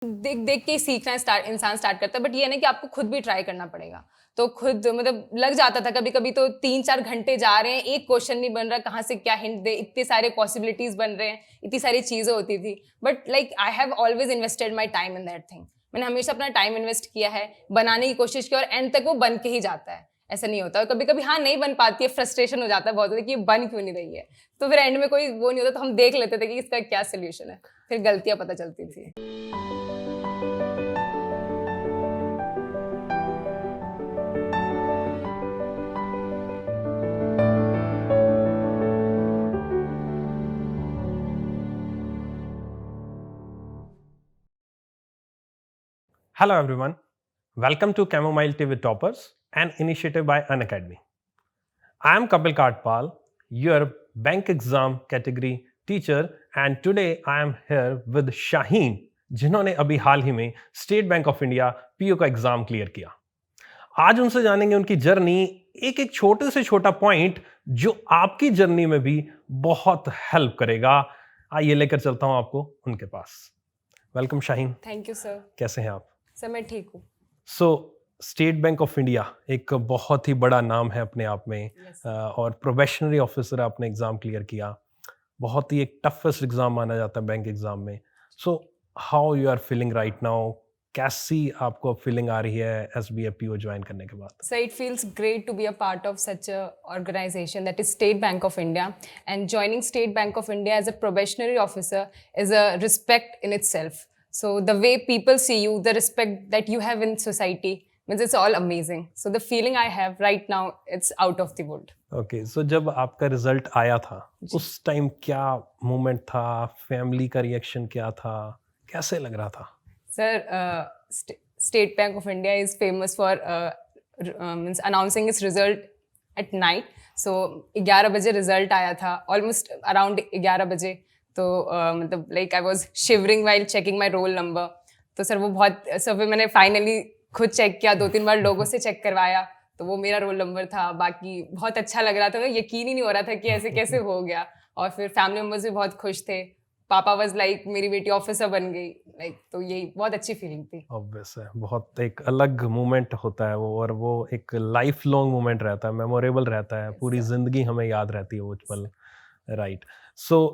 देख देख के सीखना इंसान स्टार्ट करता है, बट ये है ना कि आपको खुद भी ट्राई करना पड़ेगा। तो खुद मतलब लग जाता था कभी कभी, तो 3-4 घंटे जा रहे हैं, एक क्वेश्चन नहीं बन रहा, कहाँ से क्या हिंट दे, इतने सारे पॉसिबिलिटीज बन रहे हैं, इतनी सारी चीजें होती थी। But like I have always invested my time in that thing. मैंने हमेशा अपना टाइम इन्वेस्ट किया है, बनाने की कोशिश की, और एंड तक वो बन के ही जाता है। ऐसा नहीं होता, और कभी कभी हाँ नहीं बन पाती है, फ्रस्ट्रेशन हो जाता है बहुत ज़्यादा कि ये बन क्यों नहीं रही है। तो फिर एंड में कोई वो नहीं होता, तो हम देख लेते थे कि इसका क्या सोल्यूशन है, फिर गलतियां पता चलती थी। Hello everyone, welcome to Chamomile Tea with Toppers, an initiative by Unacademy. I am Kapil Katpal, your bank exam category teacher, and today I am here with Shahin, जिन्होंने अभी हाल ही में state bank of India PO का exam clear किया। आज उनसे जानेंगे उनकी journey, एक एक छोटे से छोटा पॉइंट जो आपकी जर्नी में भी बहुत हेल्प करेगा। आइए लेकर चलता हूं आपको उनके पास। Welcome Shaheen. Thank you sir. कैसे हैं आप? सर मैं ठीक हूँ। स्टेट बैंक ऑफ इंडिया एक बहुत ही बड़ा नाम है अपने आप में। Yes. और प्रोबेशनरी ऑफिसर आपने एग्ज़ाम क्लियर किया, बहुत ही एक टफेस्ट एग्ज़ाम माना जाता है बैंक एग्ज़ाम में। So how you are feeling right now? कैसी आपको फीलिंग आ रही है एसबीआई पीओ ज्वाइन करने के बाद? So it feels great to be a part of such a organization that is State Bank of India, and joining State Bank of India as a probationary officer is a respect in itself. So the way people see you, the respect that you have in society, means it's all amazing. So the feeling I have right now, it's out of the world. Okay, so जब आपका result आया था उस time क्या moment था? Family का reaction क्या था? कैसे लग रहा था? Sir, State Bank of India is famous for means announcing its result at night. So 11 बजे रिजल्ट आया था, almost around 11 बजे। तो मतलब like I was shivering while checking my roll number. तो सर वो बहुत सब मैंने फाइनली खुद चेक किया, 2-3 बार लोगों से चेक करवाया, तो वो मेरा रोल नंबर था। बाकी बहुत अच्छा लग रहा था, यकीन ही नहीं हो रहा था कि ऐसे कैसे हो गया। और फिर फैमिली मेम्बर्स भी बहुत खुश थे। पापा वाज लाइक मेरी बेटी ऑफिसर बन गई, लाइक तो यही बहुत अच्छी फीलिंग थी। ऑब्वियस है, बहुत एक अलग मोमेंट होता है वो, और वो एक लाइफ लॉन्ग मोमेंट रहता है, मेमोरेबल रहता है, पूरी जिंदगी हमें याद रहती है वो पल। राइट। सो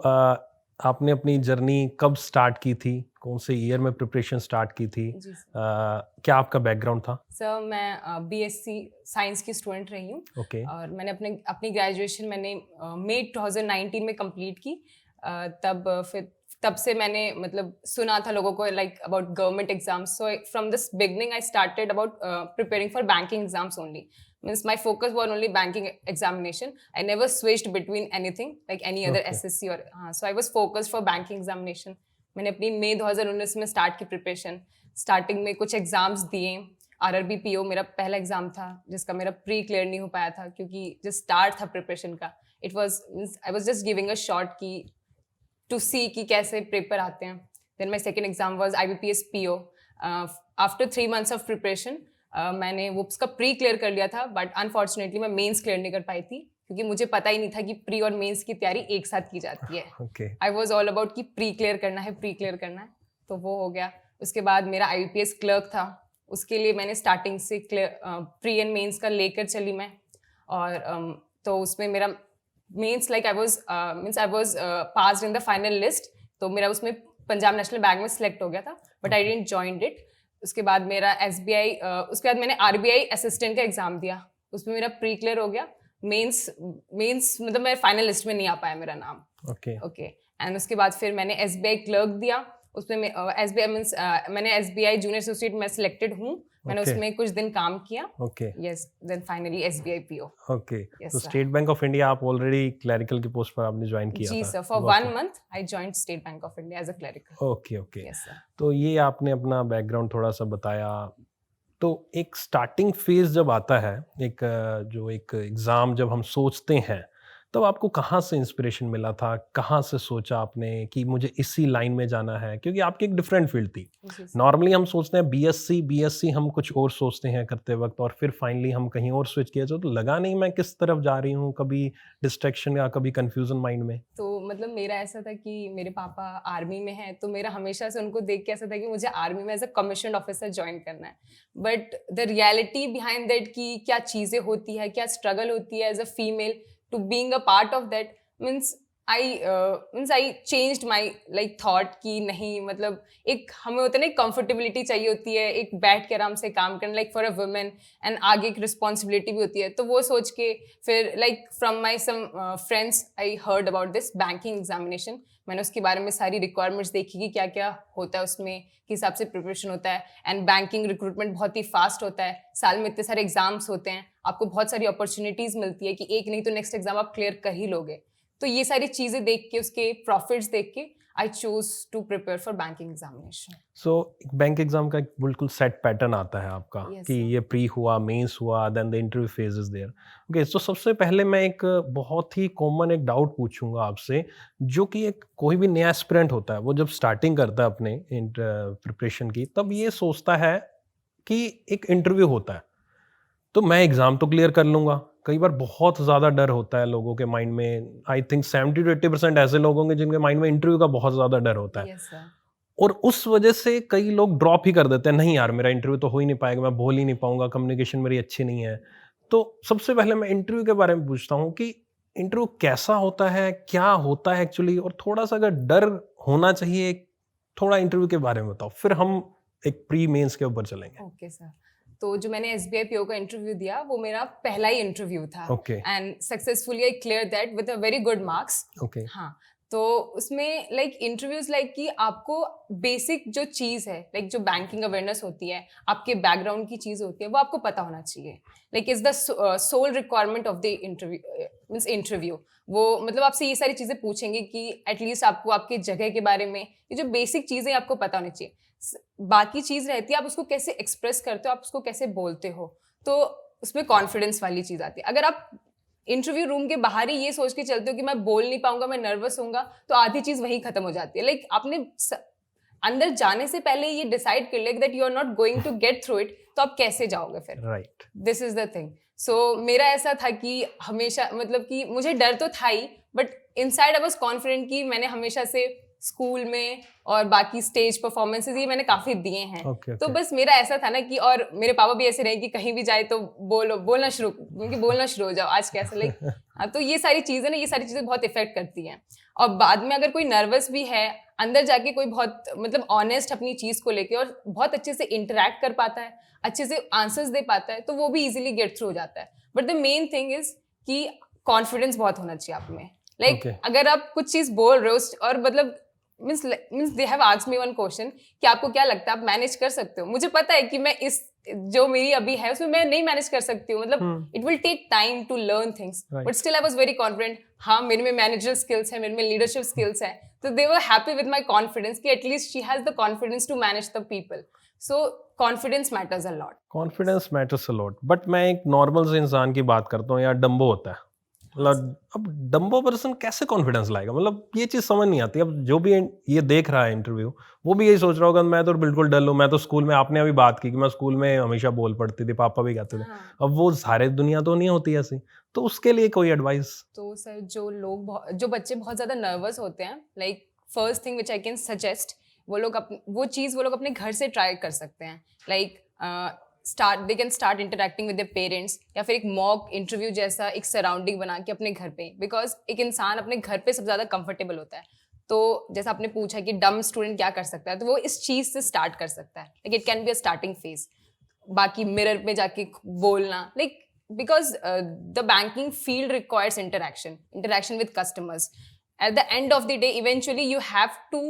आपने अपनी जर्नी कब स्टार्ट की थी? कौन से ईयर में प्रिपरेशन स्टार्ट की थी? जी क्या आपका बैकग्राउंड था? सर मैं बीएससी साइंस की स्टूडेंट रही हूँ। ओके। और मैंने अपनी ग्रेजुएशन मैंने मई 2019 में कंप्लीट की। तब से मैंने मतलब सुना था लोगों को like about government exams. So from this beginning I started about preparing for banking exams only. Means my focus was only banking examination. I never switched between anything like any other Okay. SSC or so I was focused for banking examination. मैंने अपनी मई 2019 में start की preparation. Starting में कुछ exams दिए। RRB PO मेरा पहला exam था जिसका मेरा प्री क्लियर नहीं हो पाया था, क्योंकि जो स्टार्ट था प्रिपरेशन का, it was I was just giving a shot की टू सी कि कैसे पेपर आते हैं। Then my second exam was IBPS PO। After 3 months of preparation मैंने वो उसका प्री क्लियर कर लिया था, बट अनफॉर्चुनेटली मैं मेंस क्लियर नहीं कर पाई थी, क्योंकि मुझे पता ही नहीं था कि प्री और मेंस की तैयारी एक साथ की जाती है। आई वॉज ऑल अबाउट कि प्री क्लियर करना है, प्री क्लियर करना है, तो वो हो गया। उसके बाद मेरा IBPS क्लर्क था, उसके लिए मैंने स्टार्टिंग से प्री एंड मेंस का लेकर चली मैं। और तो उसमें मेरा mains like I was passed in the final list, तो मेरा उसमें पंजाब नेशनल बैंक में सिलेक्ट हो गया था, but I didn't joined it. उसके बाद मेरा SBI उसके बाद मैंने RBI असिस्टेंट का एग्जाम दिया, उसमें मेरा प्री क्लियर हो गया। मेंस मतलब मैं फाइनल लिस्ट में नहीं आ पाया मेरा नाम। ओके। एंड उसके बाद फिर मैंने SBI क्लर्क दिया, उसमें SBI मींस मैंने SBI जूनियर एसोसिएट में सिलेक्टेड हूँ। मैंने उसमें कुछ दिन काम किया। Yes, then finally SBI PO। Okay. तो स्टेट बैंक ऑफ इंडिया आप ऑलरेडी क्लरिकल की पोस्ट पर आपने ज्वाइन किया था? जी sir, for 1 month I joined state bank of India as a clerical. Okay. तो ये आपने अपना बैकग्राउंड थोड़ा सा बताया। तो एक स्टार्टिंग फेज जब आता है, एक जो एक एग्ज़ाम जब हम सोचते हैं, तब आपको कहाँ से इंस्पिरेशन मिला था, कहाँ से सोचा आपने कि मुझे इसी लाइन में जाना है, क्योंकि आपकी एक डिफरेंट फील्ड थी। जी सर। नॉर्मली हम सोचते हैं बीएससी हम कुछ और सोचते हैं करते वक्त, और फिर फाइनली हम कहीं और स्विच किया, तो लगा नहीं मैं किस तरफ जा रही हूँ, कभी डिस्ट्रैक्शन या कभी कंफ्यूजन माइंड में। तो मतलब मेरा ऐसा था कि मेरे पापा आर्मी में हैं, तो मेरा हमेशा से उनको देख के ऐसा था कि मुझे आर्मी में as a commission officer join करना है। But the reality behind that कि क्या चीज़ें होती है, क्या स्ट्रगल होती है as a female to being a part of that, I changed my like thought कि नहीं, मतलब एक हमें होता है ना, एक कंफर्टेबिलिटी चाहिए होती है, एक बैठ के आराम से काम करना, like for a women, and आगे एक रिस्पॉन्सिबिलिटी भी होती है। तो वो सोच के फिर like from my some friends I heard about this banking examination. मैंने उसके बारे में सारी रिक्वायरमेंट्स देखी कि क्या क्या होता है उसमें, किस हिसाब से प्रिपरेशन होता है। एंड बैंकिंग रिक्रूटमेंट बहुत ही फास्ट होता है, साल में इतने सारे एग्जाम्स होते हैं, आपको बहुत सारी अपॉर्चुनिटीज मिलती है कि एक नहीं तो नेक्स्ट एग्जाम आप क्लियर कर ही लोगे। तो ये सारी चीजें देख के, उसके प्रॉफिट्स देख के, I choose to prepare for banking examination. So bank exam का एक बिल्कुल सेट पैटर्न आता है आपका, Yes, कि sir. ये प्री हुआ, मेंस हुआ, then the interview phase is there. Okay, so सबसे पहले मैं एक बहुत ही कॉमन एक डाउट पूछूंगा आपसे, जो कि एक कोई भी नया एस्पिरेंट होता है, वो जब स्टार्टिंग करता है अपने प्रिपरेशन की, तब ये सोचता है कि एक इंटरव्यू होता है तो मैं एग्जाम तो क्लियर कर लूंगा। कई बार बहुत ज़्यादा डर होता है लोगों के माइंड में। आई थिंक 70 to 80% ऐसे लोग होंगे जिनके माइंड में इंटरव्यू का बहुत ज़्यादा डर होता है। Yes, sir. और उस वजह से कई लोग ड्रॉप ही कर देते हैं, नहीं यार मेरा इंटरव्यू तो हो ही नहीं पाएगा, मैं बोल ही नहीं पाऊंगा, कम्युनिकेशन मेरी अच्छी नहीं है। तो सबसे पहले मैं इंटरव्यू के बारे में पूछता हूँ कि इंटरव्यू कैसा होता है, क्या होता है एक्चुअली, और थोड़ा सा अगर डर होना चाहिए, थोड़ा इंटरव्यू के बारे में बताओ, फिर हम एक प्री मेंस के ऊपर चलेंगे। Okay sir. तो जो मैंने SBI PO का इंटरव्यू दिया, वो मेरा पहला ही इंटरव्यू था। Okay and successfully I clear that with a very good marks. Okay हाँ, तो उसमें लाइक इंटरव्यूज लाइक कि आपको बेसिक जो चीज़ है, लाइक जो बैंकिंग अवेयरनेस होती है, आपके बैकग्राउंड की चीज़ होती है, वो आपको पता होना चाहिए। Like is the sole requirement of the interview, means interview. वो मतलब आपसे ये सारी चीज़ें पूछेंगे कि एटलीस्ट आपको आपके जगह के बारे में, ये जो बेसिक चीज़ें आपको पता होनी चाहिए। बाकी चीज़ रहती है आप उसको कैसे एक्सप्रेस करते हो, आप उसको कैसे बोलते हो, तो उसमें कॉन्फिडेंस वाली चीज़ आती है। अगर आप इंटरव्यू रूम के बाहर ही ये सोच के चलते हो कि मैं बोल नहीं पाऊंगा, मैं नर्वस होऊंगा, तो आधी चीज़ वहीं खत्म हो जाती है। लाइक आपने अंदर जाने से पहले ये डिसाइड कर लिया that you are not going to get through it, तो आप कैसे जाओगे फिर? Right. This is the thing. So मेरा ऐसा था कि हमेशा, मतलब कि मुझे डर तो था ही, but inside I was confident कि मैंने हमेशा से स्कूल में और बाकी स्टेज परफॉर्मेंसेस ये मैंने काफी दिए हैं। Okay, तो okay. बस मेरा ऐसा था ना कि, और मेरे पापा भी ऐसे रहे कि कहीं भी जाए तो बोलना शुरू हो जाओ आज कैसे, लाइक हाँ। तो ये सारी चीजें ना, ये सारी चीजें बहुत इफेक्ट करती हैं। और बाद में अगर कोई नर्वस भी है, अंदर जाके कोई बहुत मतलब ऑनेस्ट अपनी चीज को लेके और बहुत अच्छे से इंटरेक्ट कर पाता है, अच्छे से आंसर्स दे पाता है, तो वो भी इजीली गेट थ्रू हो जाता है। But the main thing is कि कॉन्फिडेंस बहुत होना चाहिए आप में। लाइक अगर आप कुछ चीज बोल रहे हो और मतलब means they have asked me one question कि आपको क्या लगता है आप मैनेज कर सकते हो? मुझे पता है कि मैं इस जो मेरी अभी है उसमें मैं नहीं मैनेज कर सकती हूँ, मतलब it will take time to learn things, but still I was very confident. हाँ, मेरे में मैनेजर स्किल्स है, मेरे में लीडरशिप स्किल्स है, तो they were happy with my confidence कि at least she has the confidence to manage the people. So confidence matters a lot. Confidence matters a lot, but मैं एक नॉर्मल से इंसान की बात करता हूँ, यार डम्बो होता है, मतलब अब डम्बो पर्सन कैसे कॉन्फिडेंस लाएगा? मतलब ये चीज़ समझ नहीं आती। अब जो भी ये देख रहा है इंटरव्यू, वो भी यही सोच रहा होगा मैं तो बिल्कुल डल हूँ, मैं तो स्कूल में, आपने अभी बात की कि मैं स्कूल में हमेशा बोल पड़ती थी, पापा भी कहते थे। अब वो सारे दुनिया तो नहीं होती ऐसी, तो उसके लिए कोई एडवाइस? तो सर, जो बच्चे बहुत ज़्यादा नर्वस होते हैं, like first thing which I can suggest, वो लोग अपने घर से ट्राई कर सकते हैं। Like they can start interacting with their parents, या फिर एक मॉक इंटरव्यू जैसा एक सराउंडिंग बना के अपने घर पे, बिकॉज एक इंसान अपने घर पे सबसे ज़्यादा कंफर्टेबल होता है। तो जैसा आपने पूछा कि डम स्टूडेंट क्या कर सकता है, तो वो इस चीज़ से स्टार्ट कर सकता है। Like it can be a starting phase. बाकी मिरर में जाके बोलना, like because the banking field requires interaction with customers. At the end of the day, eventually you have to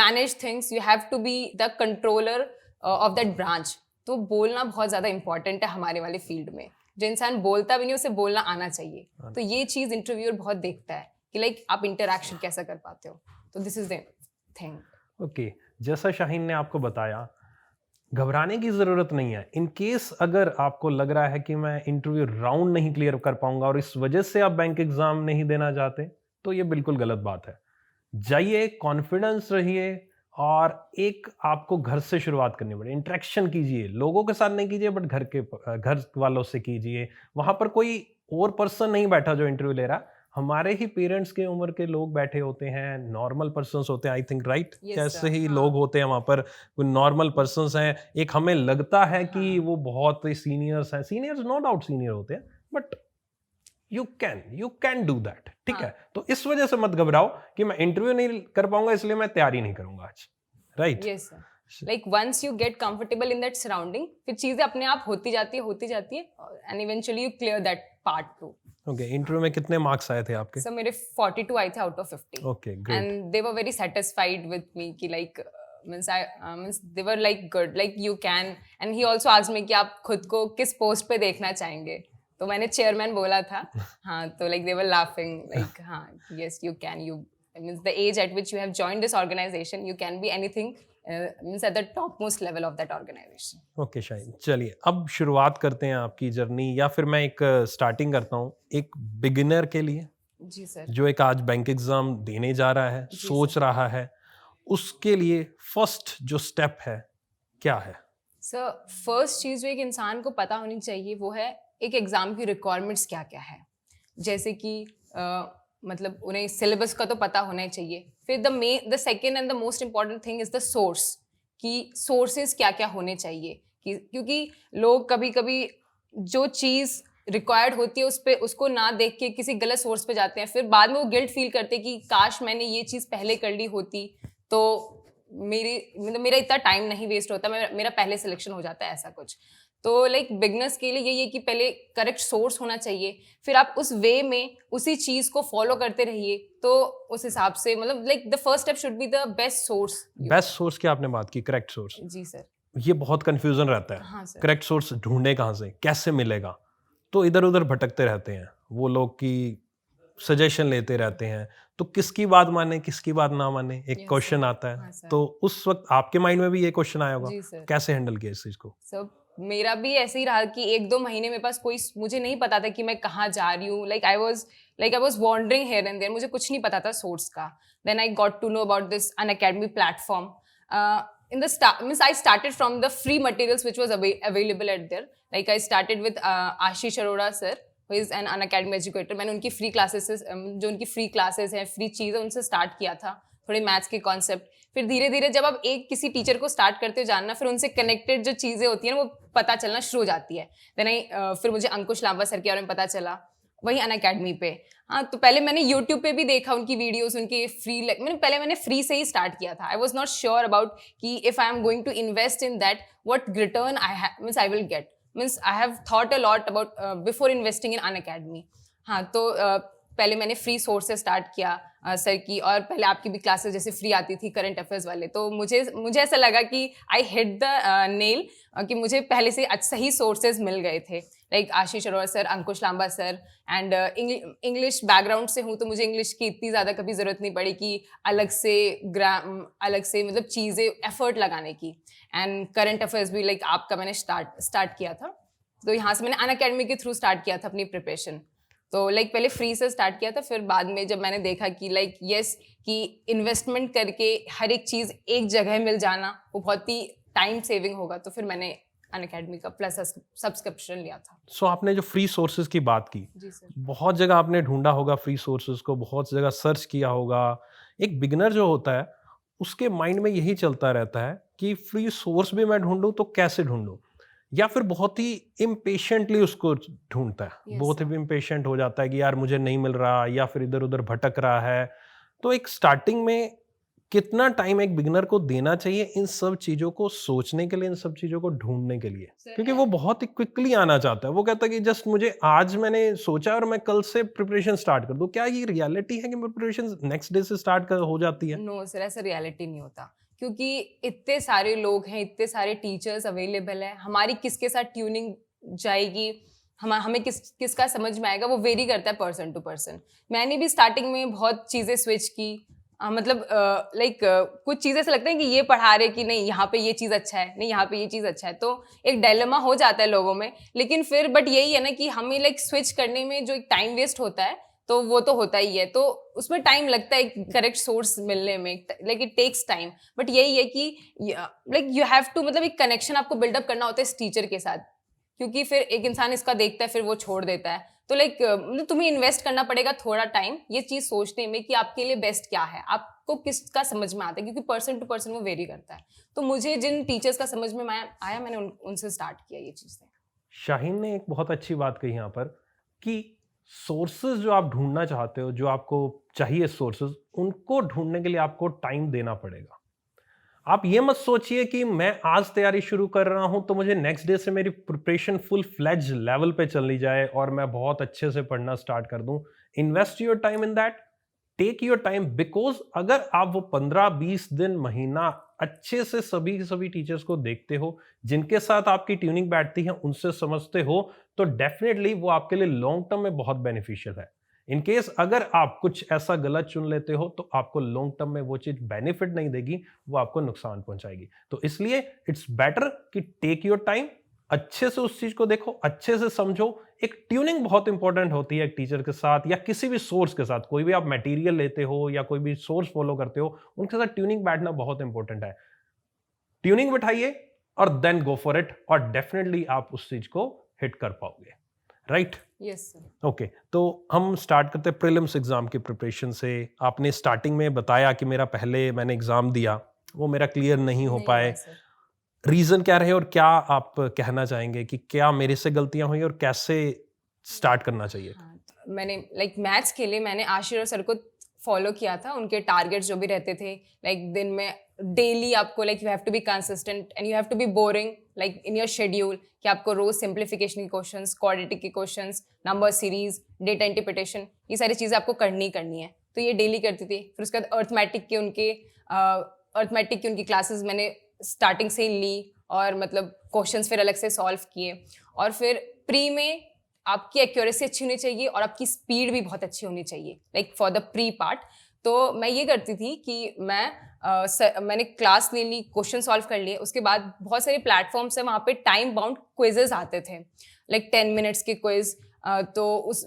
manage things, you have to be the controller of that branch. तो बोलना बहुत ज़्यादा important है हमारे वाले field में। जो इंसान बोलता भी नहीं, उसे बोलना आना चाहिए। तो ये चीज़ इंटरव्यूअर बहुत देखता है कि लाइक आप इंटरेक्शन कैसा कर पाते हो। तो this is the thing. Okay, जैसा शाहीन ने आपको बताया, घबराने की ज़रूरत नहीं है। इन केस अगर आपको लग रहा है कि मैं इंटरव्यू राउंड नहीं क्लियर कर पाऊंगा और इस वजह से आप बैंक एग्जाम नहीं देना चाहते, तो ये बिल्कुल गलत बात है। जाइए, कॉन्फिडेंस रहिए और एक आपको घर से शुरुआत करनी पड़ेगी। इंटरेक्शन कीजिए, लोगों के साथ नहीं कीजिए बट घर वालों से कीजिए। वहां पर कोई और पर्सन नहीं बैठा जो इंटरव्यू ले रहा, हमारे ही पेरेंट्स के उम्र के लोग बैठे होते हैं, नॉर्मल पर्सन्स होते हैं, आई थिंक राइट, Yes, कैसे sir. ही हाँ. लोग होते हैं वहां पर, कोई नॉर्मल पर्सन्स हैं। एक हमें लगता है कि हाँ. वो बहुत सीनियर्स हैं, सीनियर्स नो डाउट सीनियर होते हैं, but you can do that, ठीक हाँ. है। तो इस वजह से मत घबराओ कि मैं इंटरव्यू नहीं कर पाऊंगा इसलिए मैं तैयारी नहीं करूंगा आज, right. Yes, sir. Like once you get comfortable in that surrounding, फिर चीजें अपने आप होती जाती है and eventually you clear that part too. Okay, interview में कितने मार्क्स आए थे आपके? So मेरे 42 आए थे out of 50. Okay, great. And they were very satisfied with me कि like means they were like good, like you can. And he also asked me कि आप खुद को किस पोस्ट पे देखना चाहेंगे? तो मैंने चेयरमैन बोला था। हाँ, तो like they were laughing like हाँ, yes you can. You means the age at which you have joined this organization, you can be anything. Means at the topmost level of that organization. Okay Shaheen, चलिए अब शुरुआत करते हैं आपकी journey, या फिर मैं एक स्टार्टिंग करता हूँ एक बिगिनर के लिए जी सर। जो एक आज बैंक एग्जाम देने जा रहा है, सोच रहा है, उसके लिए फर्स्ट जो स्टेप है क्या है? सर फर्स्ट चीज़ जो एक इंसान को पता होनी चाहिए वो है एक एग्ज़ाम की रिक्वायरमेंट्स क्या क्या है। जैसे कि मतलब उन्हें सिलेबस का तो पता होना ही चाहिए। फिर the second and the most important thing is the source, कि सोर्सेज क्या क्या होने चाहिए। क्योंकि लोग कभी कभी जो चीज़ रिक्वायर्ड होती है उसको ना देख के किसी गलत सोर्स पे जाते हैं, फिर बाद में वो गिल्ट फील करते हैं कि काश मैंने ये चीज़ पहले कर ली होती तो मेरा इतना टाइम नहीं वेस्ट होता, मेरा पहले सिलेक्शन हो जाता है, ऐसा कुछ। तो लाइक बिगनर्स के लिए यही है कि पहले करेक्ट सोर्स होना चाहिए, फिर आप उस वे में उसी चीज को फॉलो करते रहिए, तो उस हिसाब से मतलब like the first step should be the best source. Best source की आपने बात की, करेक्ट सोर्स। जी सर। ये बहुत कंफ्यूजन रहता है। हाँ सर। करेक्ट सोर्स ढूंढे कहाँ से, कैसे मिलेगा? तो इधर उधर भटकते रहते हैं वो लोग, की सजेशन लेते रहते हैं, तो किसकी बात माने किसकी बात ना माने, एक क्वेश्चन आता है। हाँ, तो उस वक्त आपके माइंड में भी ये क्वेश्चन आया होगा, जी सर। कैसे हैंडल किया इस चीज को? सर मेरा भी ऐसे ही रहा कि 1-2 महीने मेरे पास मुझे नहीं पता था कि मैं कहाँ जा रही हूँ। Like I was wondering here and there, मुझे कुछ नहीं पता था सोर्स का। Then I got to know about this Unacademy platform. in the start means I started from the free materials which was available at there. Like I started with Ashish Arora sir, who is an Unacademy educator. मैंने उनकी free classes जो उनकी free classes हैं, free चीज़ है, उनसे start किया था थोड़े मैथ्स के कॉन्सेप्ट। फिर धीरे धीरे जब आप किसी टीचर को स्टार्ट करते हो जानना, फिर उनसे कनेक्टेड जो चीज़ें होती हैं ना वो पता चलना शुरू हो जाती है। फिर मुझे अंकुश लांबा सर के बारे में पता चला वही अनअकैडमी पे। हाँ, तो पहले मैंने यूट्यूब पे भी देखा उनकी वीडियोस, उनके फ्री मैंने फ्री से ही स्टार्ट किया था। I was not sure about कि if I am going to invest in that what return I will get. Means I have thought a lot about before investing in Unacademy. हाँ, तो पहले मैंने free source से start किया sir की, और पहले आपकी भी क्लासेस जैसे फ्री आती थी करंट अफेयर्स वाले, तो मुझे ऐसा लगा कि आई हिट द नेल, कि मुझे पहले से सही सोर्सेज मिल गए थे। Like Ashish Arora sir, Ankush Lamba sir, and English background से हूँ तो मुझे इंग्लिश की इतनी ज़्यादा कभी ज़रूरत नहीं पड़ी कि अलग से मतलब चीज़ें एफर्ट लगाने की। एंड करंट अफेयर्स भी लाइक आपका मैंने स्टार्ट किया था, तो यहाँ से मैंने अनअकैडमी के थ्रू स्टार्ट किया था अपनी प्रिपरेशन। तो लाइक पहले फ्री से स्टार्ट किया था, फिर बाद में जब मैंने देखा कि लाइक यस कि इन्वेस्टमेंट करके हर एक चीज़ एक जगह मिल जाना वो बहुत ही टाइम सेविंग होगा, तो फिर मैंने अनअकैडमी का प्लस सब्सक्रिप्शन लिया था। सो आपने जो फ्री सोर्सेज की बात की, जी सर। बहुत जगह आपने ढूंढा होगा फ्री सोर्सेज को, बहुत जगह सर्च किया होगा। एक बिगनर जो होता है उसके माइंड में यही चलता रहता है कि फ्री सोर्स भी मैं ढूंढूं तो कैसे ढूंढूं, या फिर बहुत ही इम्पेशेंटली उसको ढूंढता है। बहुत ही इम्पेशेंट हो जाता है कि यार मुझे नहीं मिल रहा, या फिर इधर उधर भटक रहा है। तो एक स्टार्टिंग में कितना टाइम एक बिगिनर को देना चाहिए इन सब चीजों को सोचने के लिए, इन सब चीजों को ढूंढने के लिए? क्योंकि वो बहुत ही क्विकली आना चाहता है। वो कहता है कि जस्ट मुझे आज मैंने सोचा और मैं कल से प्रिपरेशन स्टार्ट कर दूं। क्या ये रियलिटी है कि प्रिपरेशन नेक्स्ट डे से स्टार्ट हो जाती है? नो सर, ऐसा रियलिटी नहीं होता, क्योंकि इतने सारे लोग हैं, इतने सारे टीचर्स अवेलेबल है। हमारी किसके साथ ट्यूनिंग जाएगी, हमें किसका समझ में आएगा, वो वेरी करता है पर्सन टू पर्सन। मैंने भी स्टार्टिंग में बहुत चीज़ें स्विच की, मतलब लाइक कुछ चीज़ ऐसा लगता है कि ये पढ़ा रहे कि नहीं यहाँ पे ये चीज़ अच्छा है, नहीं यहाँ पे ये चीज़ अच्छा है, तो एक डायलेमा हो जाता है लोगों में। लेकिन फिर बट यही है ना कि हमें लाइक स्विच करने में जो एक टाइम वेस्ट होता है तो वो तो होता ही है, तो उसमें टाइम लगता है करेक्ट सोर्स मिलने में, like it takes time. But यही है कि लाइक यू हैव टू, मतलब एक कनेक्शन आपको बिल्डअप करना होता है इस टीचर के साथ, क्योंकि फिर एक इंसान इसका देखता है फिर वो छोड़ देता है। तो लाइक तुम्हें इन्वेस्ट करना पड़ेगा थोड़ा टाइम ये चीज सोचने में कि आपके लिए बेस्ट क्या है, आपको किसका समझ में आता है, क्योंकि पर्सन टू पर्सन वो वेरी करता है। तो मुझे जिन टीचर्स का समझ में आया मैंने उनसे स्टार्ट किया ये चीजें। शाहीन ने एक बहुत अच्छी बात कही यहाँ पर कि सोर्सेज जो आप ढूंढना चाहते हो, जो आपको चाहिए सोर्सेज, उनको ढूंढने के लिए आपको टाइम देना पड़ेगा। आप ये मत सोचिए कि मैं आज तैयारी शुरू कर रहा हूं तो मुझे नेक्स्ट डे से मेरी प्रिपरेशन फुल फ्लेज लेवल पे चलनी जाए और मैं बहुत अच्छे से पढ़ना स्टार्ट कर दूं। Invest your time in that, take your time, because अगर आप वो 15-20 दिन, महीना अच्छे से सभी टीचर्स को देखते हो, जिनके साथ आपकी ट्यूनिंग बैठती है, उनसे समझते हो, तो डेफिनेटली वो आपके लिए लॉन्ग टर्म में बहुत बेनिफिशियल है। इन केस अगर आप कुछ ऐसा गलत चुन लेते हो तो आपको लॉन्ग टर्म में वो चीज बेनिफिट नहीं देगी, वो आपको नुकसान पहुंचाएगी। तो इसलिए इट्स बेटर कि टेक योर टाइम, अच्छे से उस चीज को देखो, अच्छे से समझो। एक ट्यूनिंग बहुत इंपॉर्टेंट होती है एक टीचर के साथ या किसी भी सोर्स के साथ। कोई भी आप मटेरियल लेते हो या कोई भी सोर्स फॉलो करते हो, उनके साथ ट्यूनिंग बैठना बहुत इंपॉर्टेंट है। ट्यूनिंग बिठाइए और देन गो फॉर इट, और डेफिनेटली आप उस चीज को हिट कर पाओगे। राइट? Yes sir. ओके, तो हम स्टार्ट करते हैं प्रीलिम्स एग्जाम की प्रिपरेशन से। आपने स्टार्टिंग में बताया कि मैंने एग्जाम दिया, वो मेरा क्लियर नहीं हो पाए। रीजन क्या रहे और क्या आप कहना चाहेंगे कि क्या मेरे से गलतियां हुई और कैसे स्टार्ट करना चाहिए? हाँ, तो मैंने लाइक मैथ्स के लिए मैंने आशीष सर को फॉलो किया था, उनके टारगेट्स जो भी रहते थे, लाइक दिन में डेली आपको like you have to be consistent and you have to be boring like in your schedule, कि आपको रोज सिंप्लीफिकेशन के क्वेश्चंस, क्वाड्रेटिक के questions, number series, data interpretation, ये सारी चीज़ें आपको करनी है। तो ये डेली करती थी। फिर उसके बाद अर्थमेटिक की उनकी क्लासेस मैंने स्टार्टिंग से ही ली और मतलब क्वेश्चंस फिर अलग से सॉल्व किए। और फिर प्री में आपकी एक्यूरेसी अच्छी होनी चाहिए और आपकी स्पीड भी बहुत अच्छी होनी चाहिए, like for the pre part. तो मैं ये करती थी कि मैंने क्लास ले ली, क्वेश्चन सॉल्व कर लिए, उसके बाद बहुत सारे प्लेटफॉर्म्स है, वहाँ पे टाइम बाउंड क्विजेज आते थे, लाइक 10 मिनट्स के क्विज, तो उस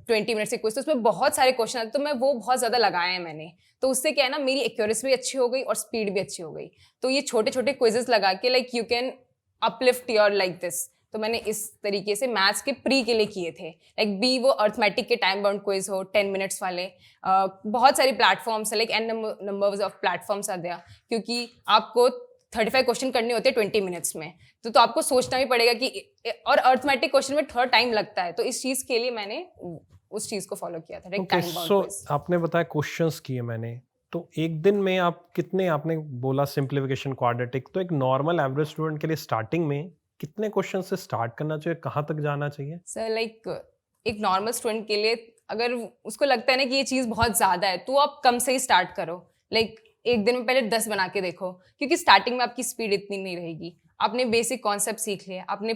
20 मिनट्स के क्विज, तो उसमें बहुत सारे क्वेश्चन आते, तो मैं वो बहुत ज़्यादा लगाए हैं मैंने। तो उससे क्या है ना, मेरी एक्यूरेसी भी अच्छी हो गई और स्पीड भी अच्छी हो गई। तो ये छोटे छोटे क्विजेस लगा के like you can uplift your like this. तो मैंने इस तरीके से मैथ्स के प्री के लिए किए थे, लाइक बी वो अर्थमेटिक के टाइम बाउंड क्विज हो 10 मिनट्स वाले। बहुत सारे प्लेटफॉर्म्स है, like an numbers of platforms are there, क्योंकि आपको 35 क्वेश्चन करने होते हैं 20 मिनट्स में, तो आपको सोचना भी पड़ेगा कि, और अर्थमेटिक क्वेश्चन में थोड़ा टाइम लगता है, तो इस चीज के लिए मैंने उस चीज को फॉलो किया था, लाइक टाइम बाउंड क्विज। आपने बताया क्वेश्चंस किए मैंने, तो एक दिन में आप कितने, आपने बोला सिंप्लीफिकेशन, क्वाड्रेटिक, तो एक नॉर्मल एवरेज स्टूडेंट के लिए स्टार्टिंग में कितने क्वेश्चन से स्टार्ट करना चाहिए, कहाँ तक जाना चाहिए? सर लाइक एक नॉर्मल स्टूडेंट के लिए अगर उसको लगता है ना कि ये चीज़ बहुत ज़्यादा है, तो आप कम से ही स्टार्ट करो। लाइक एक दिन में पहले 10 बना के देखो, क्योंकि स्टार्टिंग में आपकी स्पीड इतनी नहीं रहेगी। आपने बेसिक कॉन्सेप्ट सीख लिया, आपने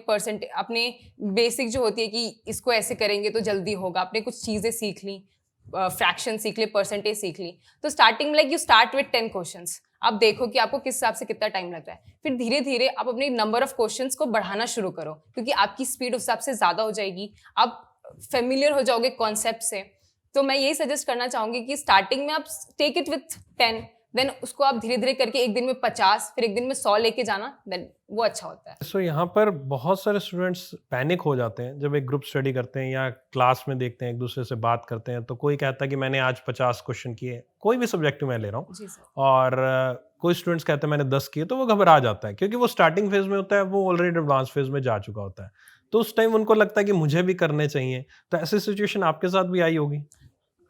बेसिक जो होती है कि इसको ऐसे करेंगे तो जल्दी होगा, आपने कुछ चीज़ें सीख ली, फ्रैक्शन सीख ली, परसेंटेज सीख ली। तो स्टार्टिंग में like you start with 10 questions, आप देखो कि आपको किस हिसाब से कितना टाइम लग रहा है। फिर धीरे धीरे आप अपने नंबर ऑफ क्वेश्चंस को बढ़ाना शुरू करो, क्योंकि आपकी स्पीड उस हिसाब से ज़्यादा हो जाएगी, आप फेमिलियर हो जाओगे कॉन्सेप्ट से। तो मैं यही सजेस्ट करना चाहूँगी कि स्टार्टिंग में आप टेक इट विथ 10, देन उसको आप धीरे धीरे करके एक दिन में 50, फिर एक दिन में 100 लेके जाना, देन वो अच्छा होता है। सो यहाँ पर बहुत सारे स्टूडेंट्स पैनिक हो जाते हैं जब एक ग्रुप स्टडी करते हैं या क्लास में देखते हैं, एक दूसरे से बात करते हैं, तो कोई कहता है कि मैंने आज 50 क्वेश्चन किए, कोई भी सब्जेक्ट मैं ले रहा हूँ, जी सर। और कोई स्टूडेंट्स कहते हैं मैंने 10 किए, तो वो घबरा जाता है क्योंकि वो स्टार्टिंग फेज में होता है, वो ऑलरेडी एडवांस फेज में जा चुका होता है, तो उस टाइम उनको लगता है कि मुझे भी करने चाहिए। तो ऐसी सिचुएशन आपके साथ भी आई होगी?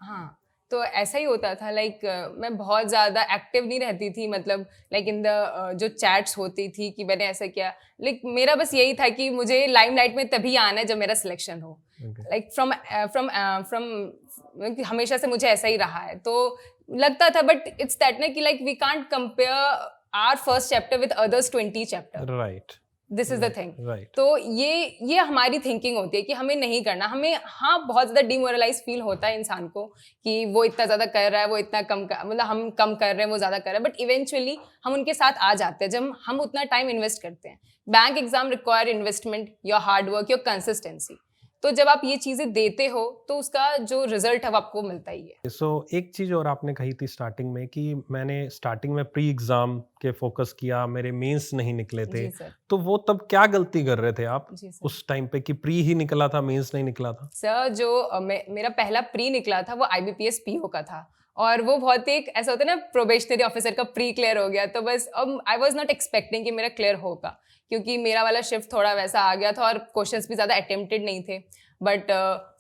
हाँ, तो ऐसा ही होता था, लाइक मैं बहुत ज़्यादा एक्टिव नहीं रहती थी, मतलब लाइक इन द जो चैट्स होती थी कि मैंने ऐसा किया, लाइक मेरा बस यही था कि मुझे लाइमलाइट में तभी आना है जब मेरा सिलेक्शन हो, लाइक फ्रॉम हमेशा से मुझे ऐसा ही रहा है। तो लगता था, बट इट्स दैट ना कि like we can't compare our first chapter with others 20 chapter, right. This is the thing. Right. तो ये हमारी थिंकिंग होती है कि हमें नहीं करना, हमें हाँ बहुत ज़्यादा डिमोरलाइज फील होता है इंसान को कि वो इतना ज़्यादा कर रहा है, वो इतना कम मतलब हम कम कर रहे हैं, वो ज़्यादा कर रहे हैं, बट इवेंचुअली हम उनके साथ आ जाते हैं जब हम उतना टाइम इन्वेस्ट करते हैं। Bank exam require investment, your hard work, your consistency. तो जब आप ये चीज़ें देते हो तो उसका जो रिजल्ट है वो आपको मिलता ही है। सो एक चीज़ और आपने कही थी स्टार्टिंग में कि मैंने स्टार्टिंग में प्री एग्ज़ाम के फोकस किया, मेरे मेंस नहीं निकले थे। जी सर। तो वो तब क्या गलती कर रहे थे आप जी सर। उस टाइम पे कि प्री ही निकला था, मेंस नहीं निकला था? सर जो मेरा पहला प्री निकला था वो IBPS PO का था, और वो बहुत ही एक ऐसा होता है ना, प्रोबेशनरी ऑफिसर का प्री क्लियर हो गया, तो बस अब आई वाज नॉट एक्सपेक्टिंग कि मेरा क्लियर होगा, क्योंकि मेरा वाला शिफ्ट थोड़ा वैसा आ गया था और क्वेश्चंस भी ज़्यादा अटेम्प्टेड नहीं थे, बट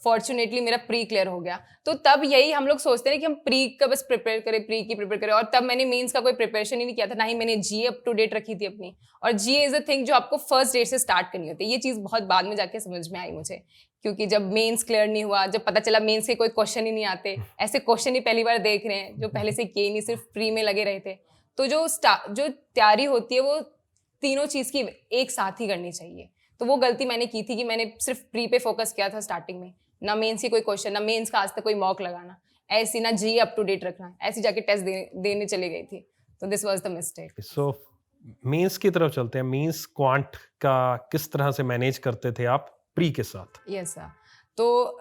फॉर्चुनेटली मेरा प्री क्लियर हो गया। तो तब यही हम लोग सोचते हैं कि हम प्री का बस प्रिपेयर करें, प्री की प्रिपेयर करें, और तब मैंने मेंस का कोई प्रिपरेशन ही नहीं किया था, ना ही मैंने GA अप टू डेट रखी थी अपनी। और GA इज अ थिंग जो आपको फर्स्ट डेट से स्टार्ट करनी होती है। ये चीज़ बहुत बाद में जाके समझ में आई मुझे, क्योंकि जब मेंस क्लियर नहीं हुआ, जब पता चला मेंस के कोई क्वेश्चन ही नहीं आते, ऐसे क्वेश्चन ही पहली बार देख रहे हैं जो पहले से किए नहीं, सिर्फ प्री में लगे रहे थे। तो जो तैयारी होती है वो तीनों चीज़ की एक साथ ही करनी चाहिए। तो वो गलती मैंने की थी कि मैंने सिर्फ प्री पे फोकस किया था स्टार्टिंग में, ना मेंस की कोई क्वेश्चन, ना मेंस का आज तक कोई मॉक लगाना, ऐसी ना GA अप टू डेट रखना, ऐसी जाके टेस्ट देने चली गई थी। तो this was the mistake. So mains की तरफ चलते हैं। मेंस क्वांट का किस तरह से मैनेज करते थे आप प्री के साथ? Yes sir. तो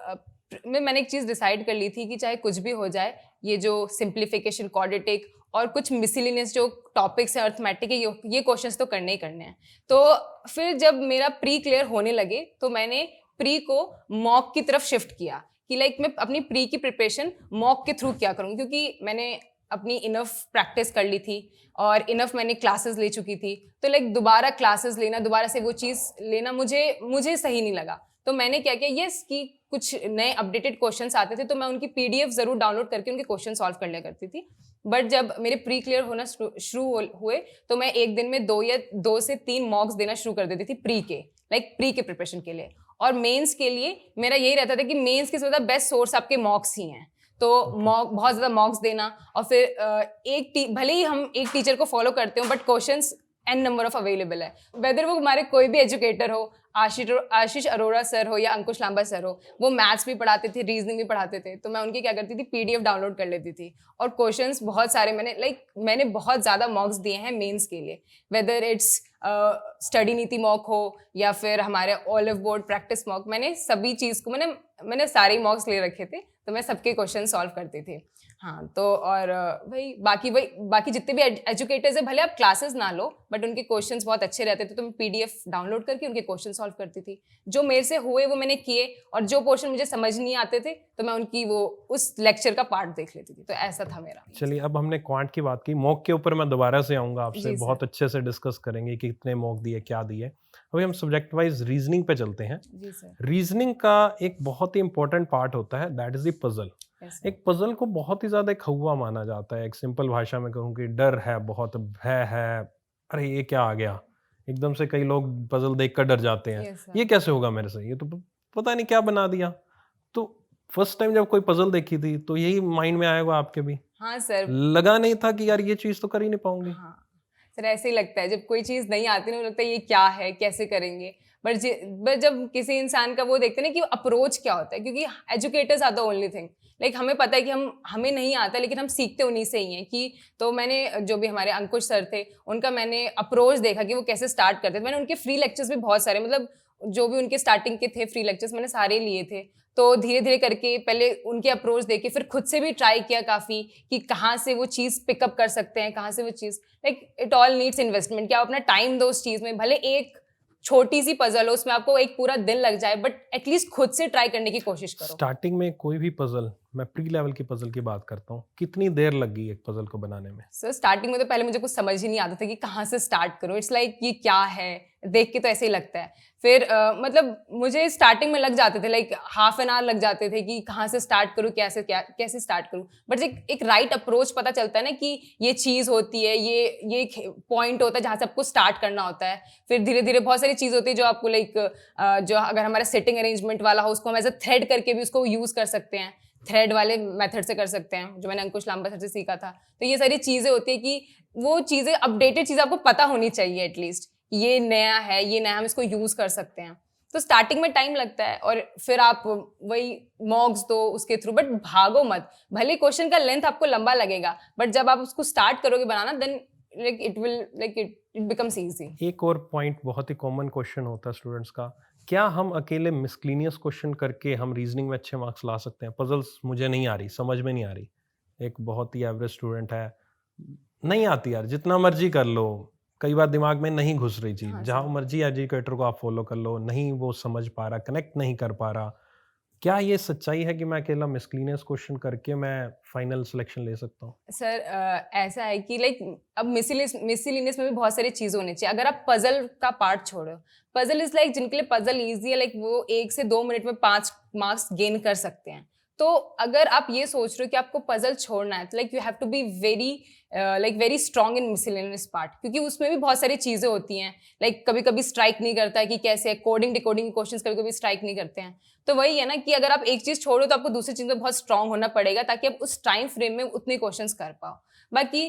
मैंने एक चीज़ डिसाइड कर ली थी कि चाहे कुछ भी हो जाए, ये जो सिंप्लीफिकेशन, क्वाड्रेटिक और कुछ मिसलिनियस जो टॉपिक्स हैं अर्थमेटिक के, ये क्वेश्चंस तो करने ही करने हैं। तो फिर जब मेरा प्री क्लियर होने लगे तो मैंने प्री को मॉक की तरफ शिफ्ट किया कि लाइक मैं अपनी प्री की प्रिपरेशन मॉक के थ्रू क्या करूँ, क्योंकि मैंने अपनी इनफ प्रैक्टिस कर ली थी और इनफ मैंने क्लासेस ले चुकी थी। तो लाइक दोबारा क्लासेस लेना, दोबारा से वो चीज़ लेना मुझे सही नहीं लगा। तो मैंने क्या किया, यस कि कुछ नए अपडेटेड क्वेश्चंस आते थे तो मैं उनकी PDF ज़रूर डाउनलोड करके उनके क्वेश्चन सॉल्व कर लिया करती थी। बट जब मेरे प्री क्लियर होना शुरू हुए तो मैं एक दिन में 2 से 3 मॉक्स देना शुरू कर देती थी प्री के, लाइक प्री के प्रिपरेशन के लिए। और मेंस के लिए मेरा यही रहता था कि मेंस के ज़्यादा बेस्ट सोर्स आपके मॉक्स ही हैं। तो मॉक, बहुत ज़्यादा मॉक्स देना, और फिर भले ही हम एक टीचर को फॉलो करते हो but questions n number of available है। वेदर वो हमारे कोई भी एजुकेटर हो, आशीष अरोड़ा सर हो या अंकुश लांबा सर हो, वो मैथ्स भी पढ़ाते थे, रीजनिंग भी पढ़ाते थे, तो मैं उनकी क्या करती थी, PDF डाउनलोड कर लेती थी और क्वेश्चंस बहुत सारे मैंने बहुत ज़्यादा मॉक्स दिए हैं मेंस के लिए। वेदर इट्स स्टडी नीति मॉक हो या फिर हमारे ऑलिव बोर्ड प्रैक्टिस मॉक, मैंने सभी चीज़ को मैंने सारे मॉक्स ले रखे थे, तो मैं सबके क्वेश्चन सॉल्व करती थी। हाँ, तो और बाकी जितने भी एजुकेटर्स हैं, भले आप क्लासेस ना लो बट उनके क्वेश्चंस बहुत अच्छे रहते थे, तो मैं PDF डाउनलोड करके उनके क्वेश्चन सॉल्व करती थी। जो मेरे से हुए वो मैंने किए, और जो पोर्शन मुझे समझ नहीं आते थे तो मैं उनकी उस लेक्चर का पार्ट देख लेती थी। तो ऐसा था मेरा। चलिए, अब हमने क्वांट की बात की, मॉक के ऊपर मैं दोबारा से आऊँगा आपसे, जी सर। बहुत अच्छे से डिस्कस करेंगे कि कितने मॉक दिए, क्या दिए। अभी हम सब्जेक्ट वाइज रीजनिंग पे चलते हैं। जी सर। रीजनिंग का एक बहुत ही इंपॉर्टेंट पार्ट होता है, दैट इज द पजल। एक पजल को बहुत ही ज्यादा एक हवा माना जाता है। एक सिंपल भाषा में कहूँ कि डर है, बहुत भय है, अरे ये क्या आ गया, एकदम से कई लोग पजल देखकर डर जाते हैं। Yes, sir. ये कैसे होगा मेरे से, ये तो पता नहीं क्या बना दिया। तो फर्स्ट टाइम जब कोई पजल देखी थी तो यही माइंड में आएगा आपके भी? हाँ सर। लगा नहीं था कि यार ये चीज तो कर ही नहीं पाऊंगी? हाँ सर, ऐसे ही लगता है जब कोई चीज़ नहीं आती ना, लगता है ये क्या है, कैसे करेंगे। बट जब किसी इंसान का वो देखते हैं ना कि अप्रोच क्या होता है, क्योंकि educators are the only thing, like हमें पता है कि हमें नहीं आता लेकिन हम सीखते उन्हीं से ही हैं। कि तो मैंने जो भी हमारे अंकुश सर थे उनका मैंने अप्रोच देखा कि वो कैसे स्टार्ट करते थे। मैंने उनके फ्री लेक्चर्स भी बहुत सारे, मतलब जो भी उनके स्टार्टिंग के थे फ्री लेक्चर्स मैंने सारे लिए थे। तो धीरे धीरे करके पहले उनके अप्रोच देखे, फिर खुद से भी ट्राई किया काफ़ी कि कहाँ से वो चीज़ पिकअप कर सकते हैं, कहाँ से वो चीज़, like it all needs investment. कि आप अपना टाइम दो उस चीज़ में, भले एक छोटी सी पजल हो उसमें आपको एक पूरा दिन लग जाए, बट एटलीस्ट खुद से ट्राई करने की कोशिश करो। स्टार्टिंग में कोई भी पजल, मैं प्री लेवल की पजल की बात करता हूँ, कितनी देर लग गई एक पजल को बनाने में? सर स्टार्टिंग में तो पहले मुझे कुछ समझ ही नहीं आता था कि कहाँ से स्टार्ट करूँ। इट्स लाइक ये क्या है, देख के तो ऐसे ही लगता है। फिर मतलब मुझे स्टार्टिंग में लग जाते थे, लाइक हाफ एन आवर लग जाते थे कि कहाँ से स्टार्ट करूँ, कैसे स्टार्ट करूँ। बट एक राइट अप्रोच पता चलता है ना कि ये चीज़ होती है, ये पॉइंट होता है जहाँ से आपको स्टार्ट करना होता है। फिर धीरे धीरे बहुत सारी चीज़ होती है जो आपको लाइक जो अगर हमारा सेटिंग अरेंजमेंट वाला हो उसको हम एज अ थ्रेड करके भी उसको यूज़ कर सकते हैं, थ्रेड वाले मेथड से कर सकते हैं जो मैंने अंकुश लांबा सर से सीखा था। तो ये सारी चीज़ें होती है कि वो चीज़ें अपडेटेड चीज़ें आपको पता होनी चाहिए एटलीस्ट, ये नया है, ये नया, हम इसको यूज कर सकते हैं। तो स्टार्टिंग में टाइम लगता है और फिर आप वही मॉक्स दो उसके थ्रू, बट भागो मत। भले क्वेश्चन का लेंथ आपको लंबा लगेगा, बट जब आप उसको स्टार्ट करोगे बनाना, देन इट बिकम्स इजी। एक और पॉइंट, बहुत ही कॉमन क्वेश्चन होता है स्टूडेंट्स का, क्या हम अकेले मिसक्लीनियस क्वेश्चन करके हम रीजनिंग में अच्छे मार्क्स ला सकते हैं? पजल्स मुझे नहीं आ रही, समझ में नहीं आ रही, एक बहुत ही एवरेज स्टूडेंट है, नहीं आती यार, जितना मर्जी कर लो, कई बार दिमाग में नहीं घुस रही चीज, हाँ जहां सर। मर्जी एजुकेटर को आप फॉलो कर लो, नहीं वो समझ पा रहा, कनेक्ट नहीं कर पा रहा। क्या ये सच्चाई है कि मैं अकेला मिसक्लीनियस क्वेश्चन करके मैं फाइनल सिलेक्शन ले सकता हूँ? सर ऐसा है कि लाइक अब मिसलिनियस में भी बहुत सारी चीजें होनी चाहिए। अगर आप पजल का पार्ट छोड़ो, पजल इज लाइक जिनके लिए पजल इजी है, लाइक वो 1 से 2 मिनट में 5 मार्क्स गेन कर सकते हैं। तो अगर आप ये सोच रहे हो कि आपको पजल छोड़ना है, तो like you have to be very strong in miscellaneous part, क्योंकि उसमें भी बहुत सारी चीजें होती हैं। लाइक कभी कभी स्ट्राइक नहीं करता है कि कैसे कोडिंग डिकोडिंग क्वेश्चंस कभी कभी स्ट्राइक नहीं करते हैं। तो वही है ना कि अगर आप एक चीज छोड़ो तो आपको दूसरी चीज में बहुत स्ट्रांग होना पड़ेगा, ताकि आप उस टाइम फ्रेम में उतने क्वेश्चंस कर पाओ। बाकी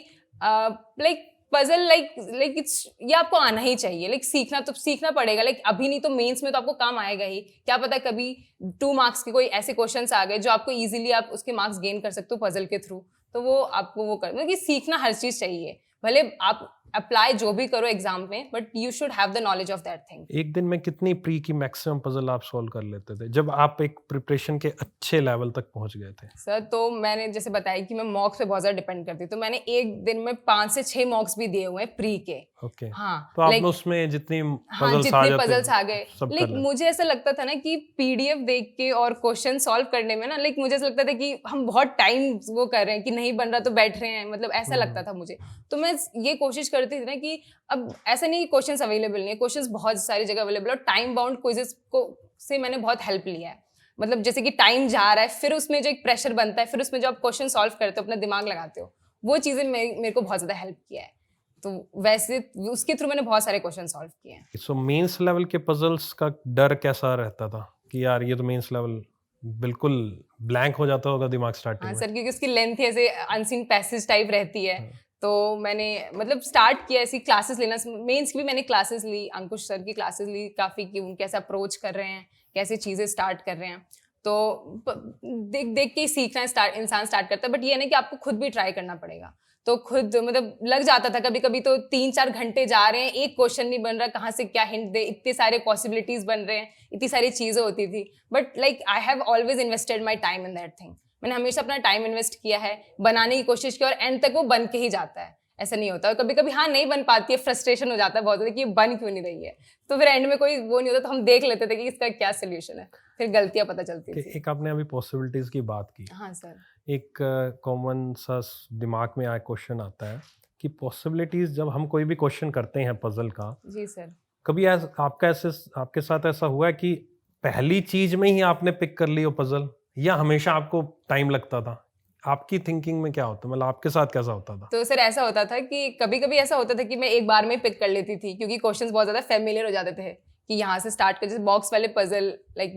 लाइक पजल लाइक इट्स, ये आपको आना ही चाहिए। लाइक सीखना पड़ेगा। लाइक अभी नहीं तो मेंस में तो आपको काम आएगा ही। क्या पता कभी 2 मार्क्स के कोई ऐसे क्वेश्चंस आ गए जो आपको इजीली आप उसके मार्क्स गेन कर सकते हो पजल के थ्रू। तो वो आपको वो कर, मतलब कि सीखना हर चीज चाहिए। भले आप अप्लाई जो भी करो एग्जाम में, but you should have the knowledge of that thing. एक दिन में कितनी प्री की मैक्सिमम पजल आप सॉल्व कर लेते थे जब आप एक प्रिपरेशन के अच्छे लेवल तक पहुंच गए थे? सर तो मैंने जैसे बताया कि मैं मॉक्स पे बहुत ज्यादा डिपेंड करती हूँ, तो मैंने एक दिन में 5 से 6 मॉक्स भी दिए हुए हैं प्री के। ओके। हाँ, तो आपने लाइक उसमें जितनी हाँ, पजल्स आ जितने जाते पजल्स आ गए, सब लाइक कर लेते? मुझे ऐसा लगता था ना कि पीडीएफ देख के और क्वेश्चन सॉल्व करने में ना, लाइक मुझे ऐसा लगता था कि हम बहुत टाइम वो कर रहे हैं, कि नहीं बन रहा तो बैठ रहे हैं, मतलब ऐसा लगता था मुझे। तो मैं ये कोशिश करती थी ना कि अब ऐसा नहीं कि क्वेश्चंस अवेलेबल नहीं है, क्वेश्चंस बहुत सारी जगह अवेलेबल है, और टाइम बाउंड क्विजेस को से मैंने बहुत हेल्प लिया है। मतलब जैसे कि टाइम जा रहा है, फिर उसमें जो एक प्रेशर बनता है, फिर उसमें जो आप क्वेश्चन सॉल्व करते हो, अपना दिमाग लगाते हो, वो चीज़ें मेरे को बहुत ज़्यादा हेल्प किया है। तो वैसे उसके थ्रू मैंने बहुत सारे क्वेश्चन सॉल्व किए हैं। सो मेंस लेवल के पजल्स का डर कैसा रहता था कि यार ये तो मेंस लेवल बिल्कुल ब्लैंक हो जाता होगा दिमाग स्टार्टिंग हाँ में? सर, क्योंकि उसकी लेंथ ही ऐसे अनसीन पैसेज टाइप रहती है। हाँ। तो मैंने मतलब स्टार्ट किया ऐसी क्लासेस लेना, मेंस की भी मैंने क्लासेस ली, अंकुश सर की क्लासेस ली काफ़ी, कि उन कैसे अप्रोच कर रहे हैं, कैसे चीज़ें स्टार्ट कर रहे हैं। तो देख देख के ही सीखना इंसान स्टार्ट करता है, बट ये है ना कि आपको खुद भी ट्राई करना पड़ेगा। तो खुद मतलब लग जाता था कभी कभी, तो 3-4 घंटे जा रहे हैं, एक क्वेश्चन नहीं बन रहा, कहाँ से क्या हिंट दे, इतने सारे पॉसिबिलिटीज बन रहे हैं, इतनी सारी चीज़ें होती थी। But like I have always invested my time in that thing. मैंने हमेशा अपना टाइम इन्वेस्ट किया है, बनाने की कोशिश की, और एंड तक वो बन के ही जाता है। ऐसा नहीं होता, और कभी कभी हाँ नहीं बन पाती है, फ्रस्ट्रेशन हो जाता है बहुत ज़्यादा कि ये बन क्यों नहीं रही है। तो फिर एंड में कोई वो नहीं होता, तो हम देख लेते थे कि इसका क्या सोल्यूशन है, फिर गलतियां पता चलती थी। एक आपने अभी पॉसिबिलिटीज की बात की, हाँ सर। एक कॉमन सा दिमाग में आया क्वेश्चन आता है कि पॉसिबिलिटीज, जब हम कोई भी क्वेश्चन करते हैं पजल का, जी सर। कभी आपके साथ ऐसा हुआ है कि पहली चीज में ही आपने पिक कर ली हो पजल, या हमेशा आपको टाइम लगता था? आपकी थिंकिंग में क्या होता है, मतलब आपके साथ कैसा होता था? तो सर ऐसा होता था कि कभी कभी ऐसा होता था कि मैं एक बार में पिक कर लेती थी, क्योंकि क्वेश्चंस बहुत ज्यादा फेमिलियर हो जाते थे, कि यहाँ से स्टार्ट कर, जैसे बॉक्स वाले पजल, लाइक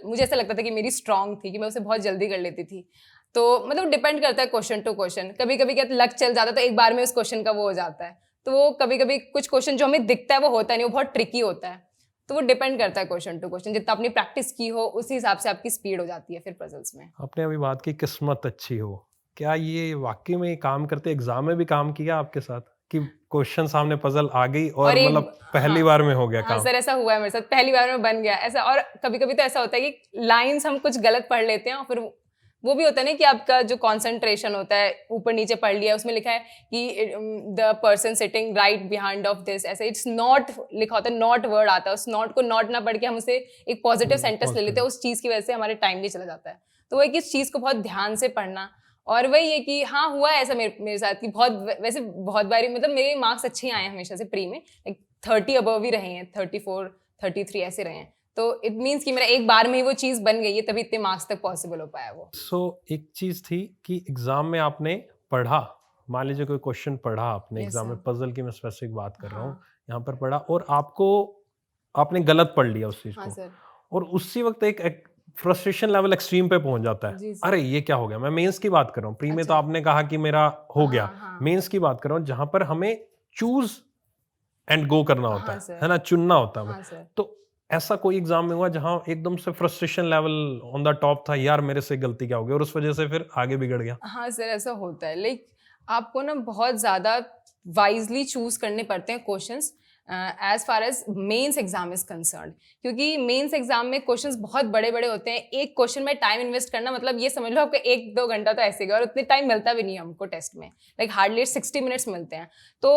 मुझे ऐसा लगता था कि मेरी स्ट्रांग थी, कि मैं उसे बहुत जल्दी कर लेती थी। तो मतलब डिपेंड करता है क्वेश्चन टू क्वेश्चन। कभी कभी क्या लक चल जाता है, तो एक बार में उस क्वेश्चन का वो हो जाता है। तो वो कभी कभी कुछ क्वेश्चन जो हमें दिखता है वो होता नहीं, वो बहुत ट्रिकी होता है। तो वो डिपेंड करता है क्वेश्चन टू क्वेश्चन, जितना अपनी प्रैक्टिस की हो उसी हिसाब से आपकी स्पीड हो जाती है फिर पजल्स में। आपने अभी बात की किस्मत अच्छी हो, क्या ये वाकई में काम करते, एग्जाम में भी काम किया आपके साथ कि क्वेश्चन सामने पजल आ गई और और एक मतलब पहली हाँ, बार में हो गया हाँ काम? सर ऐसा हुआ है मेरे साथ, पहली बार में बन गया ऐसा। और कभी कभी तो ऐसा होता है कि लाइंस हम कुछ गलत पढ़ लेते हैं, और फिर वो भी होता है ना कि आपका जो कंसंट्रेशन होता है ऊपर नीचे पढ़ लिया, उसमें लिखा है कि the person sitting right behind of this, ऐसे इट्स नॉट लिखा होता है, नॉट वर्ड आता है, उस नॉट को नॉट ना पढ़ के हम उसे एक पॉजिटिव सेंटेंस ले लेते हैं, उस चीज़ की वजह से हमारे टाइम भी चला जाता है। तो वही कि इस चीज़ को बहुत ध्यान से पढ़ना। और वही है कि हाँ हुआ है ऐसा मेरे साथ कि वैसे बहुत बारी, मतलब मेरे मार्क्स अच्छे आए हैं हमेशा से प्री में, लाइक 30 अबव ही रहे हैं, 34 33 ऐसे रहे हैं। तो इट मीन्स कि मेरा एक बार में ही वो चीज़ बन गई है, तभी इतने मार्क्स तक पॉसिबल हो पाया वो। एक चीज थी कि एग्जाम में आपने पढ़ा, मान लीजिए कोई क्वेश्चन पढ़ा आपने Yes, एग्जाम में, sir. पजल की मैं स्पेसिफिक बात कर रहा हूँ, हाँ। यहाँ पर पढ़ा और आपने गलत पढ़ लिया उस चीज हाँ को, सर। और उसी वक्त एक फ्रस्ट्रेशन लेवल एक्सट्रीम पे पहुंच जाता है। जी सर। अरे ये क्या हो गया, मैं मेंस की बात कर रहा हूँ, प्री में तो अच्छा। आपने कहा कि मेरा हो गया, हाँ हाँ। मेंस की बात कर रहा हूँ जहां पर हमें चूज एंड गो करना होता हाँ है सर, है ना, चुनना होता है हाँ सर। तो ऐसा कोई एग्जाम में हुआ जहां एकदम से frustration level on the top था, यार मेरे से गलती क्या हो गई, और उस वजह से फिर आगे बिगड़ गया? हाँ सर, ऐसा होता है। लाइक आपको ना बहुत ज़्यादा वाइजली चूज़ करने पड़ते हैं questions as far as mains exam is concerned, क्योंकि मेंस एग्जाम में क्वेश्चंस बहुत बड़े बड़े होते हैं। एक क्वेश्चन में टाइम इन्वेस्ट करना मतलब ये समझ लो आपका 1-2 घंटा तो ऐसे गया, और उतने टाइम मिलता भी नहीं है हमको टेस्ट में। लाइक हार्डली 60 मिनट्स मिलते हैं। तो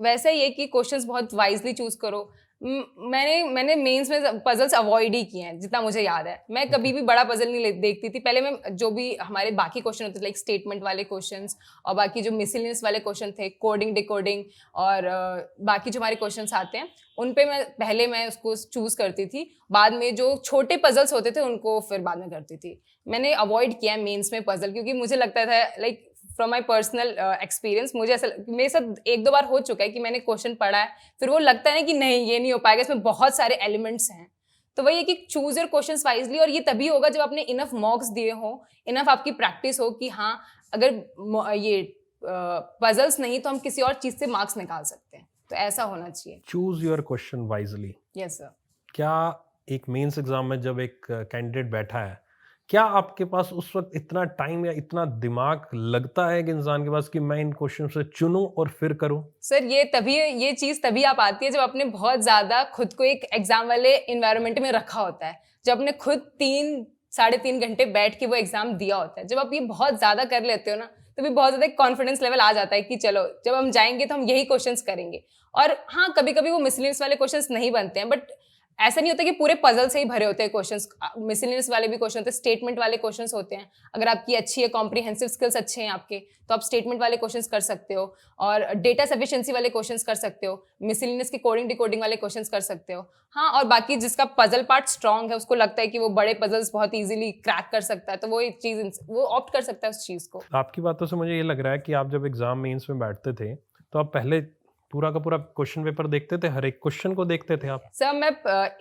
वैसे ही है कि क्वेश्चंस बहुत वाइजली चूज़ करो। मैंने मेंस में पजल्स अवॉइड ही किए हैं जितना मुझे याद है। मैं कभी भी बड़ा पजल नहीं देखती थी। पहले मैं जो भी हमारे बाकी क्वेश्चन होते थे लाइक स्टेटमेंट वाले क्वेश्चंस और बाकी जो मिसलेनियस वाले क्वेश्चन थे, कोडिंग डिकोडिंग और बाकी जो हमारे क्वेश्चंस आते हैं उन पे मैं उसको चूज करती थी। बाद में जो छोटे पजल्स होते थे उनको फिर बाद में करती थी। मैंने अवॉइड किया है मेंस में पजल, क्योंकि मुझे लगता था like from my personal experience, मुझे ऐसा मेरे साथ 1-2 बार हो चुका है कि मैंने क्वेश्चन पढ़ा है, फिर वो लगता है ना कि नहीं ये नहीं हो पाएगा, इसमें बहुत सारे एलिमेंट्स हैं। तो वही है कि चूज योर क्वेश्चंस वाइजली, और ये तभी होगा जब आपने इनफ मॉक्स दिए हो, इनफ आपकी प्रैक्टिस हो कि हाँ अगर ये पजल्स नहीं तो हम किसी और चीज से मार्क्स निकाल सकते हैं। तो ऐसा होना चाहिए। Choose your question wisely. Yes sir. क्या एक मेंस एग्जाम में जब एक कैंडिडेट बैठा है, क्या आपके पास उस वक्त इतना टाइम या इतना दिमाग लगता है कि इंसान के पास कि मैं इन क्वेश्चन से चुनूं और फिर करूं? सर ये चीज तभी आप आती है जब आपने बहुत ज्यादा खुद को एक एग्जाम वाले इन्वायरमेंट में रखा होता है, जब आपने खुद 3-3.5 घंटे बैठ के वो एग्जाम दिया होता है। जब आप ये बहुत ज्यादा कर लेते हो ना, तभी बहुत ज्यादा कॉन्फिडेंस लेवल आ जाता है कि चलो जब हम जाएंगे तो हम यही क्वेश्चंस करेंगे। और हाँ, कभी कभी वो मिसलेनियस वाले क्वेश्चंस नहीं बनते हैं, बट ऐसा नहीं होता कि पूरे पजल से ही भरे होते हैं क्वेश्चंस। मिसलेनियस वाले भी क्वेश्चन होते हैं, स्टेटमेंट वाले क्वेश्चंस होते हैं। अगर आपकी अच्छी है, कॉम्प्रिहेंसिव स्किल्स अच्छे हैं आपके, तो आप स्टेटमेंट वाले क्वेश्चंस कर सकते हो, और डेटा सफिशिएंसी वाले क्वेश्चंस कर सकते हो, मिसलेनियस के कोडिंग डिकोडिंग वाले क्वेश्चंस कर सकते हो। हाँ, और बाकी जिसका पजल पार्ट स्ट्रांग है, उसको लगता है कि वो बड़े पजल्स बहुत ईजिली क्रैक कर सकता है, तो वो एक चीज वो ऑप्ट कर सकता है उस चीज को। आपकी बातों से मुझे ये लग रहा है कि आप जब एग्जाम मेंस में बैठते थे तो आप पहले पूरा का पूरा क्वेश्चन पेपर देखते थे, हर एक क्वेश्चन को देखते थे आप? सर मैं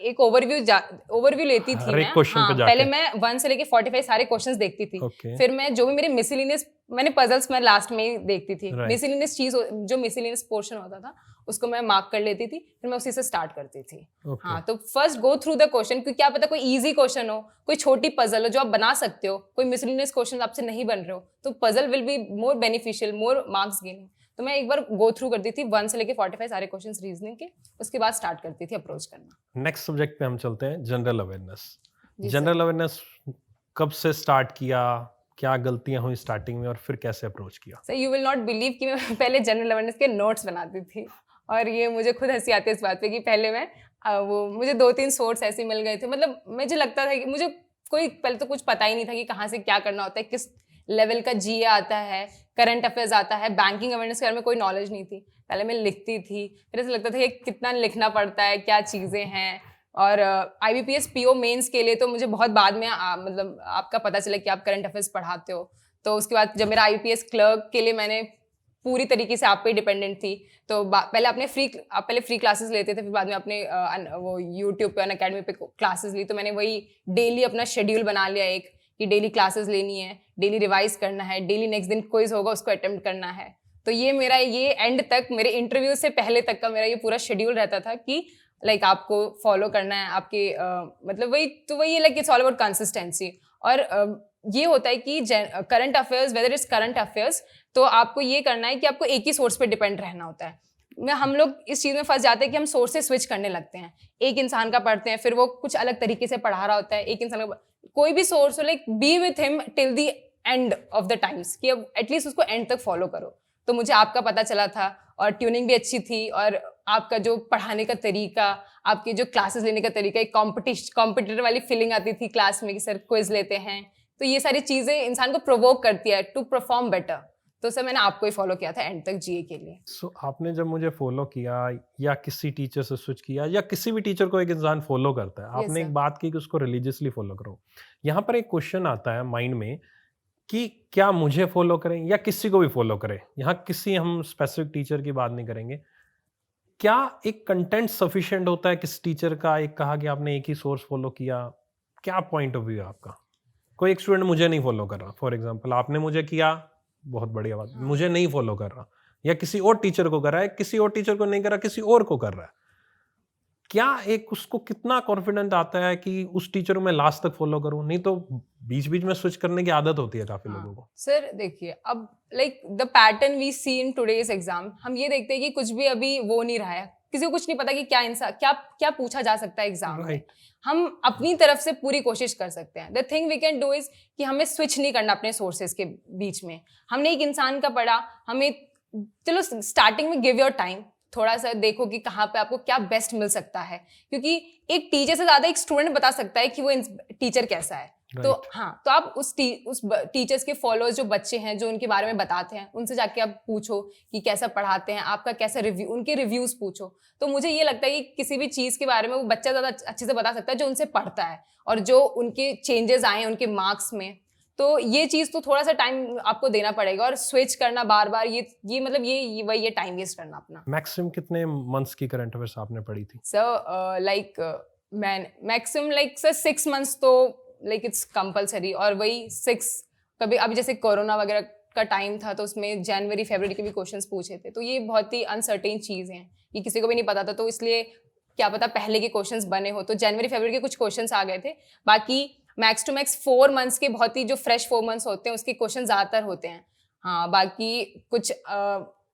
एक ओवरव्यू लेती थी हर एक मैं। क्वेश्चन हाँ, पे जाके? पहले मैं 1 से लेके 45 सारे क्वेश्चंस देखती थी। ओके। फिर मैं जो भी मेरे मिसलेनियस, मैंने पजल्स मैं लास्ट में ही देखती थी। Right. मिसलेनियस चीज जो मिसलेनियस पोर्शन होता था उसको मैं मार्क कर लेती थी, फिर मैं उसी से स्टार्ट करती थी। Okay. हाँ, तो first go through the question, क्योंकि क्या पता कोई इजी क्वेश्चन हो, कोई छोटी पजल हो जो आप बना सकते हो, कोई मिसलेनियस क्वेश्चन आपसे नहीं बन रहे हो, तो puzzle will be more beneficial, more marks gaining. तो मैं एक बार गो थ्रू करती थी 1 से लेके 45 सारे क्वेश्चंस रीजनिंग के, उसके बाद स्टार्ट करती थी अप्रोच करना। नेक्स्ट सब्जेक्ट पे हम चलते हैं, जनरल अवेयरनेस। जी जनरल अवेयरनेस कब से स्टार्ट किया, क्या गलतियां हुई स्टार्टिंग में, और फिर कैसे अप्रोच किया? Sir you will not believe कि मैं पहले जनरल अवेयरनेस के नोट्स बनाती थी, और ये मुझे खुद हंसी आती है इस बात पे कि पहले मैं मुझे 2-3 सोर्स ऐसे मिल गए थे। मतलब मुझे लगता था कि मुझे कोई पहले तो कुछ पता ही नहीं था कि कहाँ से क्या करना होता है, किस लेवल का जीए आता है, करंट अफेयर्स आता है, बैंकिंग अवेयरनेस के बारे में कोई नॉलेज नहीं थी। पहले मैं लिखती थी, फिर ऐसा लगता था कि कितना लिखना पड़ता है, क्या चीज़ें हैं। और IBPS PO मेंस के लिए तो मुझे बहुत बाद में मतलब आपका पता चला कि आप करंट अफेयर्स पढ़ाते हो। तो उसके बाद जब मेरा IBPS क्लर्क के लिए मैंने पूरी तरीके से आप पे डिपेंडेंट थी, तो पहले आप पहले फ्री क्लासेस लेते थे, फिर बाद में अपने वो यूट्यूब पे अनअकैडमी पे क्लासेस ली। तो मैंने वही डेली अपना शेड्यूल बना लिया एक, कि डेली क्लासेस लेनी है, डेली रिवाइज करना है, डेली नेक्स्ट दिन क्विज होगा उसको अटेम्प्ट करना है। तो ये मेरा ये एंड तक, मेरे इंटरव्यू से पहले तक का मेरा ये पूरा शेड्यूल रहता था कि लाइक आपको फॉलो करना है आपके मतलब वही like it's all about consistency. और ये होता है कि current affairs, whether is current affairs, तो आपको ये करना है कि आपको एक ही सोर्स पे डिपेंड रहना होता है। हम लोग इस चीज़ में फंस जाते हैं कि हम सोर्स से स्विच करने लगते हैं। एक इंसान का पढ़ते हैं, फिर वो कुछ अलग तरीके से पढ़ा रहा होता है। एक इंसान का कोई भी सोर्स हो, like B with him till the end of the times, कि अब एटलीस्ट उसको एंड तक फॉलो करो। तो मुझे आपका पता चला था, और ट्यूनिंग भी अच्छी थी, और आपका जो पढ़ाने का तरीका, आपके जो क्लासेस लेने का तरीका, एक कॉम्पिटिटर वाली फीलिंग आती थी क्लास में कि सर क्विज लेते हैं। तो ये सारी चीज़ें इंसान को प्रोवोक करती है टू परफॉर्म बेटर। तो सर मैंने आपको ही फॉलो किया था एंड तक जीए के लिए। सो आपने जब मुझे फॉलो किया या किसी टीचर से स्विच किया, या किसी भी टीचर को एक इंसान फॉलो करता है, आपने एक बात की कि उसको रिलीजियसली फॉलो करो। यहाँ पर एक क्वेश्चन आता है माइंड में कि क्या मुझे फॉलो करें या किसी को भी फॉलो करें। यहाँ किसी हम स्पेसिफिक टीचर की बात नहीं करेंगे। क्या एक कंटेंट सफिशिएंट होता है किस टीचर का? एक कहा कि आपने एक ही सोर्स फॉलो किया, क्या पॉइंट ऑफ व्यू है आपका? कोई एक स्टूडेंट मुझे नहीं फॉलो कर रहा, फॉर एग्जांपल आपने मुझे किया, बहुत बढ़िया बात, मुझे नहीं फॉलो कर रहा, या किसी और टीचर को कर रहा है, किसी और टीचर को नहीं कर रहा, किसी और को कर रहा है, क्या एक उसको कितना कॉन्फिडेंट आता है कि उस टीचर को मैं लास्ट तक फॉलो करूं? नहीं तो बीच बीच में स्विच करने की आदत होती है काफी लोगों को। सर देखिए, अब like the pattern we see in today's exam, हम ये देखते हैं कि कुछ भी अभी वो नहीं रहा है, किसी को कुछ नहीं पता कि क्या इंसान क्या क्या पूछा जा सकता है एग्जाम में। हम अपनी तरफ से पूरी कोशिश कर सकते हैं। The thing we can do is कि हमें स्विच नहीं करना अपने सोर्सेज के बीच में। हमने एक इंसान का पढ़ा, हमें चलो स्टार्टिंग में गिव योर टाइम, थोड़ा सा देखो कि कहाँ पे आपको क्या बेस्ट मिल सकता है, क्योंकि एक टीचर से ज्यादा एक स्टूडेंट बता सकता है कि वो टीचर कैसा है। तो हाँ, तो आप उस टीचर्स के फॉलोअर्स जो बच्चे हैं जो उनके बारे में बताते हैं, उनसे जाके आप पूछो कि कैसा पढ़ाते हैं, आपका कैसा रिव्यू, उनके रिव्यूज पूछो। तो मुझे ये लगता है कि किसी भी चीज के बारे में वो बच्चा ज्यादा अच्छे से बता सकता है जो उनसे पढ़ता है और जो उनके चेंजेस आए उनके मार्क्स में। तो ये चीज तो थोड़ा सा टाइम आपको देना पड़ेगा, और स्विच करना बार बार ये मतलब ये टाइम वेस्ट करना अपना। मैक्सिमम कितने मंथ्स की करंट अफेयर्स आपने पढ़ी थी? सर लाइक मैं मैक्सिमम लाइक सर 6 मंथ्स तो लाइक इट्स कंपलसरी, और वही 6 कभी अभी जैसे कोरोना वगैरह का टाइम था तो उसमें जनवरी फरवरी के भी क्वेश्चंस पूछे थे, तो ये बहुत ही अनसर्टेन चीज़ हैं, ये किसी को भी नहीं पता था, तो इसलिए क्या पता पहले के क्वेश्चंस बने हो, तो जनवरी फरवरी के कुछ क्वेश्चंस आ गए थे। बाकी मैक्स टू मैक्स 4 मंथ्स के बहुत ही जो फ्रेश 4 मंथ्स होते हैं उसके क्वेश्चन ज़्यादातर होते हैं। हाँ, बाकी कुछ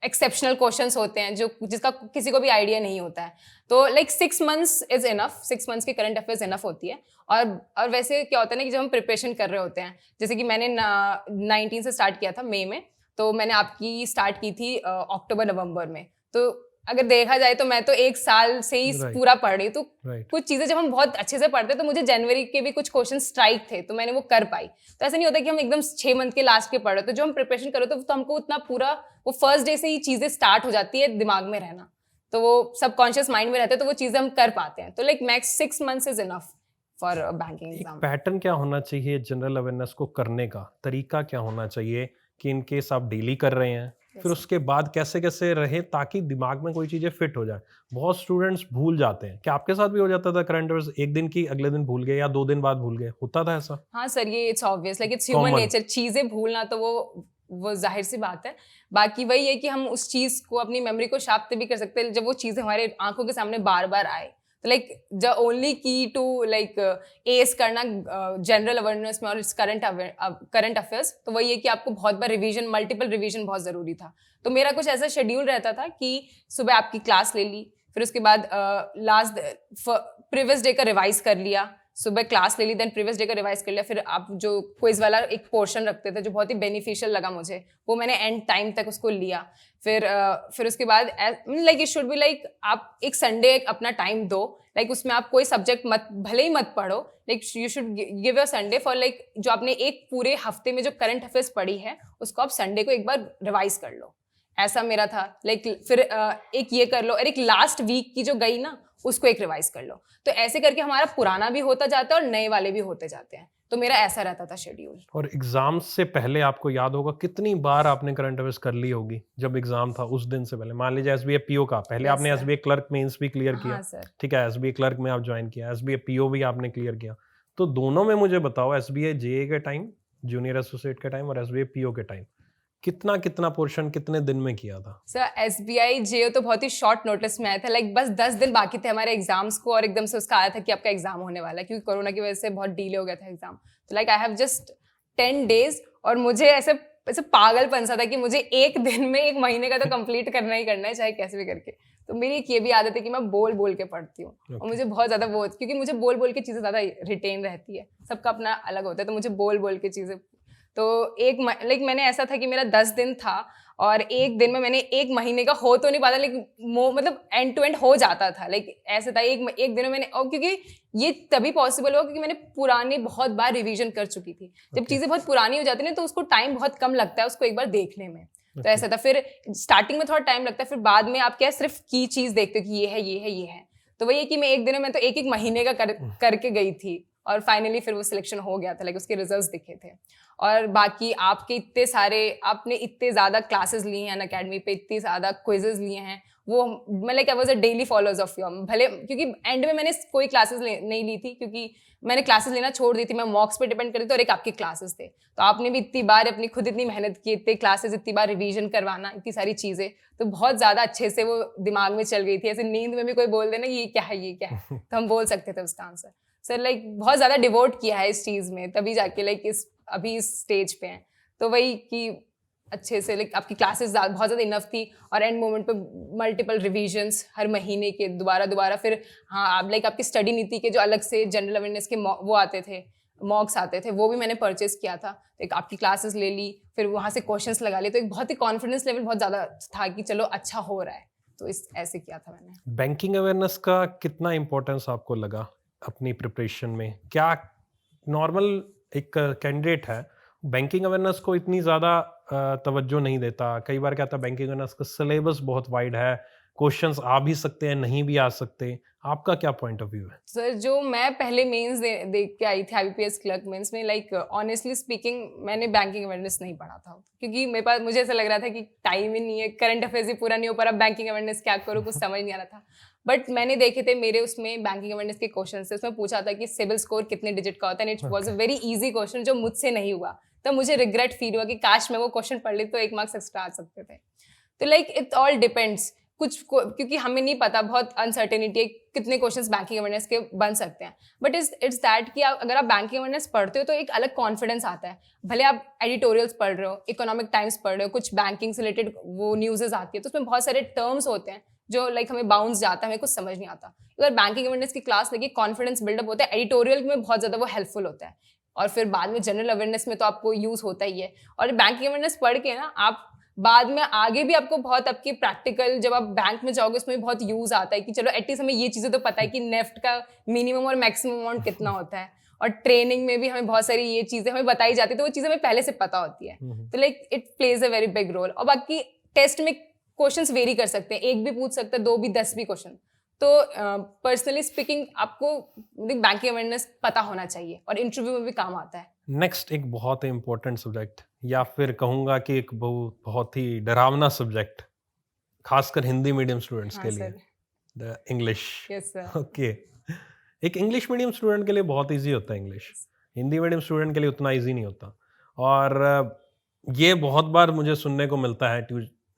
एक्सेप्शनल क्वेश्चंस होते हैं जो जिसका किसी को भी आइडिया नहीं होता है। तो like 6 months is enough, 6 months की करंट अफेयर्स इनफ होती है। और वैसे क्या होता है ना कि जब हम प्रिपरेशन कर रहे होते हैं, जैसे कि मैंने 19 से स्टार्ट किया था मई में, तो मैंने आपकी स्टार्ट की थी अक्टूबर नवंबर में। तो अगर देखा जाए तो मैं तो 1 साल से ही पूरा पढ़ रही, तो कुछ चीजें जब हम बहुत अच्छे से पढ़ते तो मुझे जनवरी के भी कुछ क्वेश्चन स्ट्राइक थे, तो मैंने वो कर पाई। तो ऐसा नहीं होता कि हम एकदम 6 मंथ के लास्ट के पढ़ रहे, तो जो हम प्रिपरेशन कर रहे तो हमको उतना पूरा वो फर्स्ट डे से ही चीजें स्टार्ट हो जाती है दिमाग में रहना, तो वो सबकॉन्शियस माइंड में रहते हैं, तो वो चीजें हम कर पाते हैं। तो like max 6 months is enough for banking exam. Pattern क्या होना चाहिए जनरल अवेयरनेस को करने का? तरीका क्या होना चाहिए कि इन केस आप डेली कर रहे हैं, फिर उसके बाद कैसे कैसे रहे ताकि दिमाग में कोई चीजें फिट हो जाए? बहुत स्टूडेंट्स भूल जाते हैं। क्या आपके साथ भी हो जाता था करंट अफेयर्स एक दिन की अगले दिन भूल गए या 2 दिन बाद भूल गए? होता था ऐसा? हाँ सर, ये it's obvious, like it's human nature, चीजें भूलना तो वो जाहिर सी बात है। बाकी वही है कि हम उस चीज को अपनी मेमोरी को शार्प भी कर सकते हैं जब वो चीजें हमारे आंखों के सामने बार बार आए। तो लाइक द ओनली की टू लाइक एस करना जनरल अवेयरनेस में और करंट अफेयर्स, तो वही है कि आपको बहुत बार रिवीजन, मल्टीपल रिवीजन बहुत ज़रूरी था। तो मेरा कुछ ऐसा शेड्यूल रहता था कि सुबह आपकी क्लास ले ली, फिर उसके बाद लास्ट प्रीवियस डे का रिवाइज कर लिया, सुबह क्लास ले ली, देन प्रीवियस डे का रिवाइज कर लिया, फिर आप जो क्विज वाला एक पोर्शन रखते थे जो बहुत ही बेनिफिशियल लगा मुझे, वो मैंने एंड टाइम तक उसको लिया। फिर उसके बाद like it should be like आप एक संडे अपना टाइम दो, लाइक उसमें आप कोई सब्जेक्ट मत, भले ही मत पढ़ो, like you should give your Sunday for like जो आपने एक पूरे हफ्ते में जो करंट अफेयर्स पढ़ी है उसको आप संडे को एक बार रिवाइज कर लो। ऐसा मेरा था। लाइक फिर एक ये कर लो और एक लास्ट वीक की जो गई ना उसको एक रिवाइज कर लो। तो ऐसे करके हमारा पुराना भी होता जाता है और नए वाले भी होते जाते हैं। तो मेरा ऐसा रहता था शेड्यूल। और एग्जाम से पहले आपको याद होगा कितनी बार आपने करंट अफेयर्स कर ली होगी जब एग्जाम था उस दिन से पहले? मान लीजिए एसबीआई पीओ का पहले आपने एसबीआई क्लर्क मेंस भी क्लियर किया, ठीक है, एसबीआई क्लर्क में आप ज्वाइन किया, एसबीआई पीओ भी आपने क्लियर किया, तो दोनों में मुझे बताओ एसबीआई जेए के टाइम, जूनियर एसोसिएट के टाइम और एसबीआई पीओ के टाइम कितना कितना पोर्शन कितने दिन में किया था? सर एसबीआई जेओ तो बहुत ही शॉर्ट नोटिस में आया था, लाइक बस 10 दिन बाकी थे हमारे एग्जाम्स को और एकदम से उसका आया था कि आपका एग्जाम होने वाला है, क्योंकि कोरोना की वजह से बहुत डिले हो गया था एग्जाम। तो like I have just 10 days और मुझे ऐसे पागलपन सा था कि मुझे एक दिन में 1 महीने का तो कंप्लीट करना ही करना है चाहे कैसे भी करके। तो मेरी एक ये भी आदत है कि मैं बोल बोल के पढ़ती हूँ और मुझे बहुत ज़्यादा वो, क्योंकि मुझे बोल बोल के चीज़ें ज़्यादा रिटेन रहती है, सबका अपना अलग होता है, तो मुझे बोल बोल के चीज़ें। तो लाइक मैंने ऐसा था कि मेरा 10 दिन था और एक दिन में मैंने 1 महीने का हो तो नहीं पाता, लेकिन मतलब एंड टू एंड हो जाता था। लाइक ऐसे था एक दिन में मैंने, और क्योंकि ये तभी पॉसिबल हुआ क्योंकि मैंने पुरानी बहुत बार रिवीजन कर चुकी थी। जब चीज़ें बहुत पुरानी हो जाती है ना तो उसको टाइम बहुत कम लगता है उसको एक बार देखने में। तो ऐसा था। फिर स्टार्टिंग में थोड़ा टाइम लगता है, फिर बाद में आप क्या सिर्फ की चीज़ देखते हो कि ये है ये है ये है। तो वही है कि मैं एक दिन में तो एक महीने का करके गई थी और फाइनली फिर वो सिलेक्शन हो गया था, लाइक उसके रिजल्ट्स दिखे थे। और बाकी आपके आपने इतने ज़्यादा क्लासेस लिए हैं अनअकैडमी पे, इतने ज़्यादा क्विजेज लिए हैं वो मैं like I was a daily followers of you, भले क्योंकि एंड में मैंने कोई क्लासेस नहीं ली थी, क्योंकि मैंने क्लासेस लेना छोड़ दी थी, मैं मॉक्स पे डिपेंड करती थी और एक आपके क्लासेस थे। तो आपने भी इतनी बार अपनी खुद इतनी मेहनत की, इतने क्लासेस, इतनी बार रिवीजन करवाना, इतनी सारी चीजें, तो बहुत ज्यादा अच्छे से वो दिमाग में चल गई थी। ऐसे नींद में भी कोई बोल देना ये क्या है ये क्या है, तो हम बोल सकते थे उसका आंसर। सर लाइक बहुत ज्यादा डिवोट किया है इस चीज में, तभी जाके लाइक इस अभी इस स्टेज पे हैं। तो वही कि अच्छे से लाइक आपकी क्लासेस बहुत ज़्यादा इनफ थी, और एंड मोमेंट पे मल्टीपल रिवीजन्स हर महीने के दोबारा फिर हाँ आप लाइक आपकी स्टडी नीति के जो अलग से जनरल अवेयरनेस के वो आते थे, मॉक्स आते थे, वो भी मैंने परचेस किया था। तो एक आपकी क्लासेस ले ली, फिर वहाँ से क्वेश्चंस लगा लिए, तो एक बहुत ही कॉन्फिडेंस लेवल बहुत ज़्यादा था कि चलो अच्छा हो रहा है, तो इस ऐसे किया था मैंने। बैंकिंग अवेयरनेस का कितना इम्पोर्टेंस आपको लगा अपनी प्रिपरेशन में? क्या नॉर्मल एक कैंडिडेट है बैंकिंग अवेयरनेस को इतनी ज़्यादा तवज्जो नहीं देता? कई बार क्या होता है बैंकिंग अवेयरनेस का सिलेबस बहुत वाइड है, क्वेश्चंस आ भी सकते हैं, नहीं भी आ सकते। आपका क्या पॉइंट ऑफ व्यू है? सर जो मैं पहले मेंस दे के आई थी IBPS क्लर्क मेंस में, लाइक ऑनेस्टली स्पीकिंग मैंने बैंकिंग अवेयरनेस नहीं पढ़ा था, क्योंकि मेरे पास मुझे ऐसा लग रहा था कि टाइम ही नहीं है, करंट अफेयर्स ही पूरा नहीं हो पा रहा, बैंकिंग अवेयरनेस क्या करूँ, कुछ समझ नहीं आ रहा था। बट मैंने देखे थे मेरे उसमें बैंकिंग अवेयरनेस के क्वेश्चन थे, उसमें पूछा था कि सिबिल स्कोर कितने डिजिट का होता है, and it was a very easy question जो मुझसे नहीं हुआ। तो मुझे रिग्रेट फील हुआ कि काश मैं वो क्वेश्चन पढ़ ली तो 1 मार्क्स एक्स्ट्रा आ सकते थे। तो लाइक इट ऑल डिपेंड्स, क्योंकि हमें नहीं पता, बहुत अनसर्टेनिटी है कितने क्वेश्चंस बैंकिंग अवेयरनेस के बन सकते हैं। बट इट्स दैट कि अगर आप बैंकिंग अवेयरनेस पढ़ते हो तो एक अलग कॉन्फिडेंस आता है। भले आप एडिटोरियल्स पढ़ रहे हो, इकोनॉमिक टाइम्स पढ़ रहे हो, कुछ बैंकिंग से रिलेटेड वो न्यूज़ेस आती है, तो उसमें बहुत सारे टर्म्स होते हैं जो लाइक हमें बाउंस जाता है, हमें कुछ समझ नहीं आता। अगर बैंकिंग अवेयरनेस की क्लास लगी, कॉन्फिडेंस बिल्डअप होता है, एडिटोरियल में बहुत ज़्यादा वो हेल्पफुल होता है, और फिर बाद में जनरल अवेयरनेस में तो आपको यूज़ होता ही है। और बैंकिंग अवेयरनेस पढ़ के ना आप बाद में आगे भी आपको बहुत आपकी प्रैक्टिकल, जब आप बैंक में जाओगे उसमें भी बहुत यूज आता है कि चलो एटलीस्ट हमें ये चीजें तो पता है कि नेफ्ट का मिनिमम और मैक्सिमम अमाउंट कितना होता है, और ट्रेनिंग में भी हमें बहुत सारी ये चीजें हमें बताई जाती है, तो वो चीजें हमें पहले से पता होती है। तो like it plays a very big role. और बाकी टेस्ट में क्वेश्चंस वेरी कर सकते हैं, एक भी पूछ सकता है, 2 भी, 10 भी क्वेश्चन। तो पर्सनली स्पीकिंग आपको बैंकिंग अवेयरनेस पता होना चाहिए, और इंटरव्यू में भी काम आता है। नेक्स्ट एक बहुत इम्पोर्टेंट सब्जेक्ट, या फिर कहूँगा कि एक बहुत ही डरावना सब्जेक्ट, खासकर हिंदी मीडियम स्टूडेंट्स के लिए, the English. Yes sir. Okay, एक इंग्लिश मीडियम स्टूडेंट के लिए बहुत इजी होता है इंग्लिश, हिंदी मीडियम स्टूडेंट के लिए उतना इजी नहीं होता। और ये बहुत बार मुझे सुनने को मिलता है,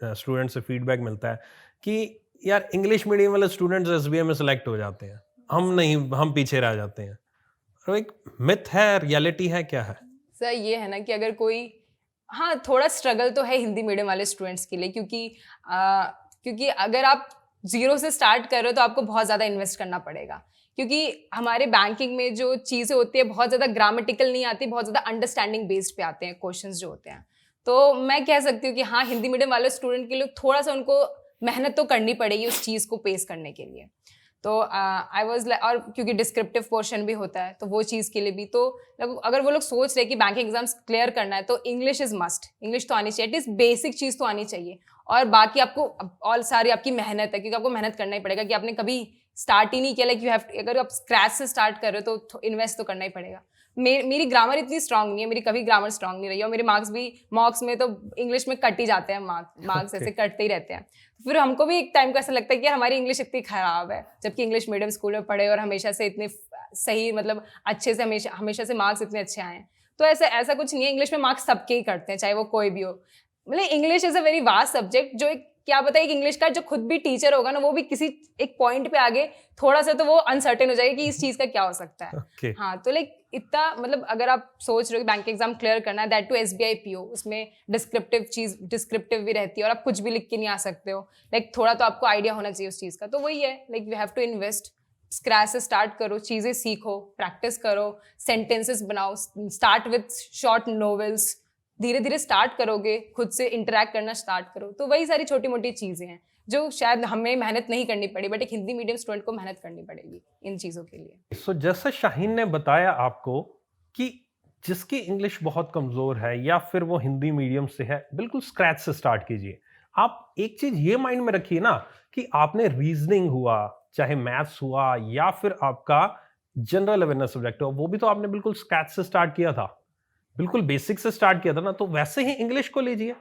स्टूडेंट से फीडबैक मिलता है कि यार इंग्लिश मीडियम वाले स्टूडेंट्स SBI में सेलेक्ट हो जाते हैं, हम नहीं, हम पीछे रह जाते हैं। तो एक मिथ है, रियलिटी है, क्या है? सर ये है ना कि अगर कोई, हाँ थोड़ा स्ट्रगल तो है हिंदी मीडियम वाले स्टूडेंट्स के लिए, क्योंकि अगर आप जीरो से स्टार्ट कर रहे हो तो आपको बहुत ज़्यादा इन्वेस्ट करना पड़ेगा, क्योंकि हमारे बैंकिंग में जो चीज़ें होती है बहुत ज़्यादा ग्रामेटिकल नहीं आती, बहुत ज़्यादा अंडरस्टैंडिंग बेस्ड पे आते हैं क्वेश्चंस जो होते हैं। तो मैं कह सकती हूँ कि हाँ हिंदी मीडियम वाले स्टूडेंट के लिए थोड़ा सा उनको मेहनत तो करनी पड़ेगी उस चीज़ को पेश करने के लिए। तो आई वॉज लाइक, और क्योंकि डिस्क्रिप्टिव पोर्शन भी होता है तो वो चीज़ के लिए भी, तो अगर वो लोग सोच रहे कि बैंकिंग एग्जाम्स क्लियर करना है तो इंग्लिश इज मस्ट, इंग्लिश तो आनी चाहिए, एटलीस्ट बेसिक चीज़ तो आनी चाहिए। और बाकी आपको ऑल सारी आपकी मेहनत है, क्योंकि आपको मेहनत करना ही पड़ेगा, कि आपने कभी स्टार्ट ही नहीं किया, लाइक यू हैव, अगर आप स्क्रैच से स्टार्ट कर रहे हो तो इन्वेस्ट तो करना ही पड़ेगा। मेरी ग्रामर इतनी स्ट्रांग नहीं है, मेरी कभी ग्रामर स्ट्रांग नहीं रही है, और मेरे मार्क्स भी मॉक्स में तो इंग्लिश में कट ही जाते हैं, मार्क्स ऐसे कटते ही रहते हैं। फिर हमको भी एक टाइम को ऐसा लगता है कि यार हमारी इंग्लिश इतनी खराब है, जबकि इंग्लिश मीडियम स्कूल में पढ़े और हमेशा से इतने सही, मतलब अच्छे से हमेशा से मार्क्स इतने अच्छे आए हैं। तो ऐसा कुछ नहीं है, इंग्लिश में मार्क्स सबके ही करते हैं, चाहे वो कोई भी हो। मतलब English is a very vast subject, जो क्या पता है कि इंग्लिश का जो खुद भी टीचर होगा ना, वो भी किसी एक पॉइंट पे आगे थोड़ा सा तो वो अनसर्टेन हो जाएगा कि इस चीज का क्या हो सकता है। Okay. हाँ तो लाइक इतना, मतलब अगर आप सोच रहे हो कि बैंक एग्जाम क्लियर करना है, दैट टू SBI PO, उसमें डिस्क्रिप्टिव भी रहती है और आप कुछ भी लिख के नहीं आ सकते हो, लाइक थोड़ा तो आपको आइडिया होना चाहिए उस चीज का। तो वही है, like you have to invest, scratch से स्टार्ट करो, चीजें सीखो, प्रैक्टिस करो, सेंटेंसेस बनाओ, स्टार्ट विथ शॉर्ट नॉवेल्स, धीरे धीरे स्टार्ट करोगे, खुद से इंटरेक्ट करना स्टार्ट करो। तो वही सारी छोटी मोटी चीजें हैं जो शायद हमें मेहनत नहीं करनी पड़ी, बट एक हिंदी मीडियम स्टूडेंट को मेहनत करनी पड़ेगी इन चीजों के लिए। सो जैसे शाहीन ने बताया आपको कि जिसकी इंग्लिश बहुत कमजोर है या फिर वो हिंदी मीडियम से है, बिल्कुल स्क्रैच से स्टार्ट कीजिए। आप एक चीज ये माइंड में रखिए ना कि आपने रीजनिंग हुआ, चाहे मैथ्स हुआ, या फिर आपका जनरल अवेयरनेस सब्जेक्ट हुआ, वो भी तो आपने बिल्कुल स्क्रैच से स्टार्ट किया था, बिल्कुल बेसिक से स्टार्ट किया था ना। तो वैसे ही इंग्लिश को लीजिए,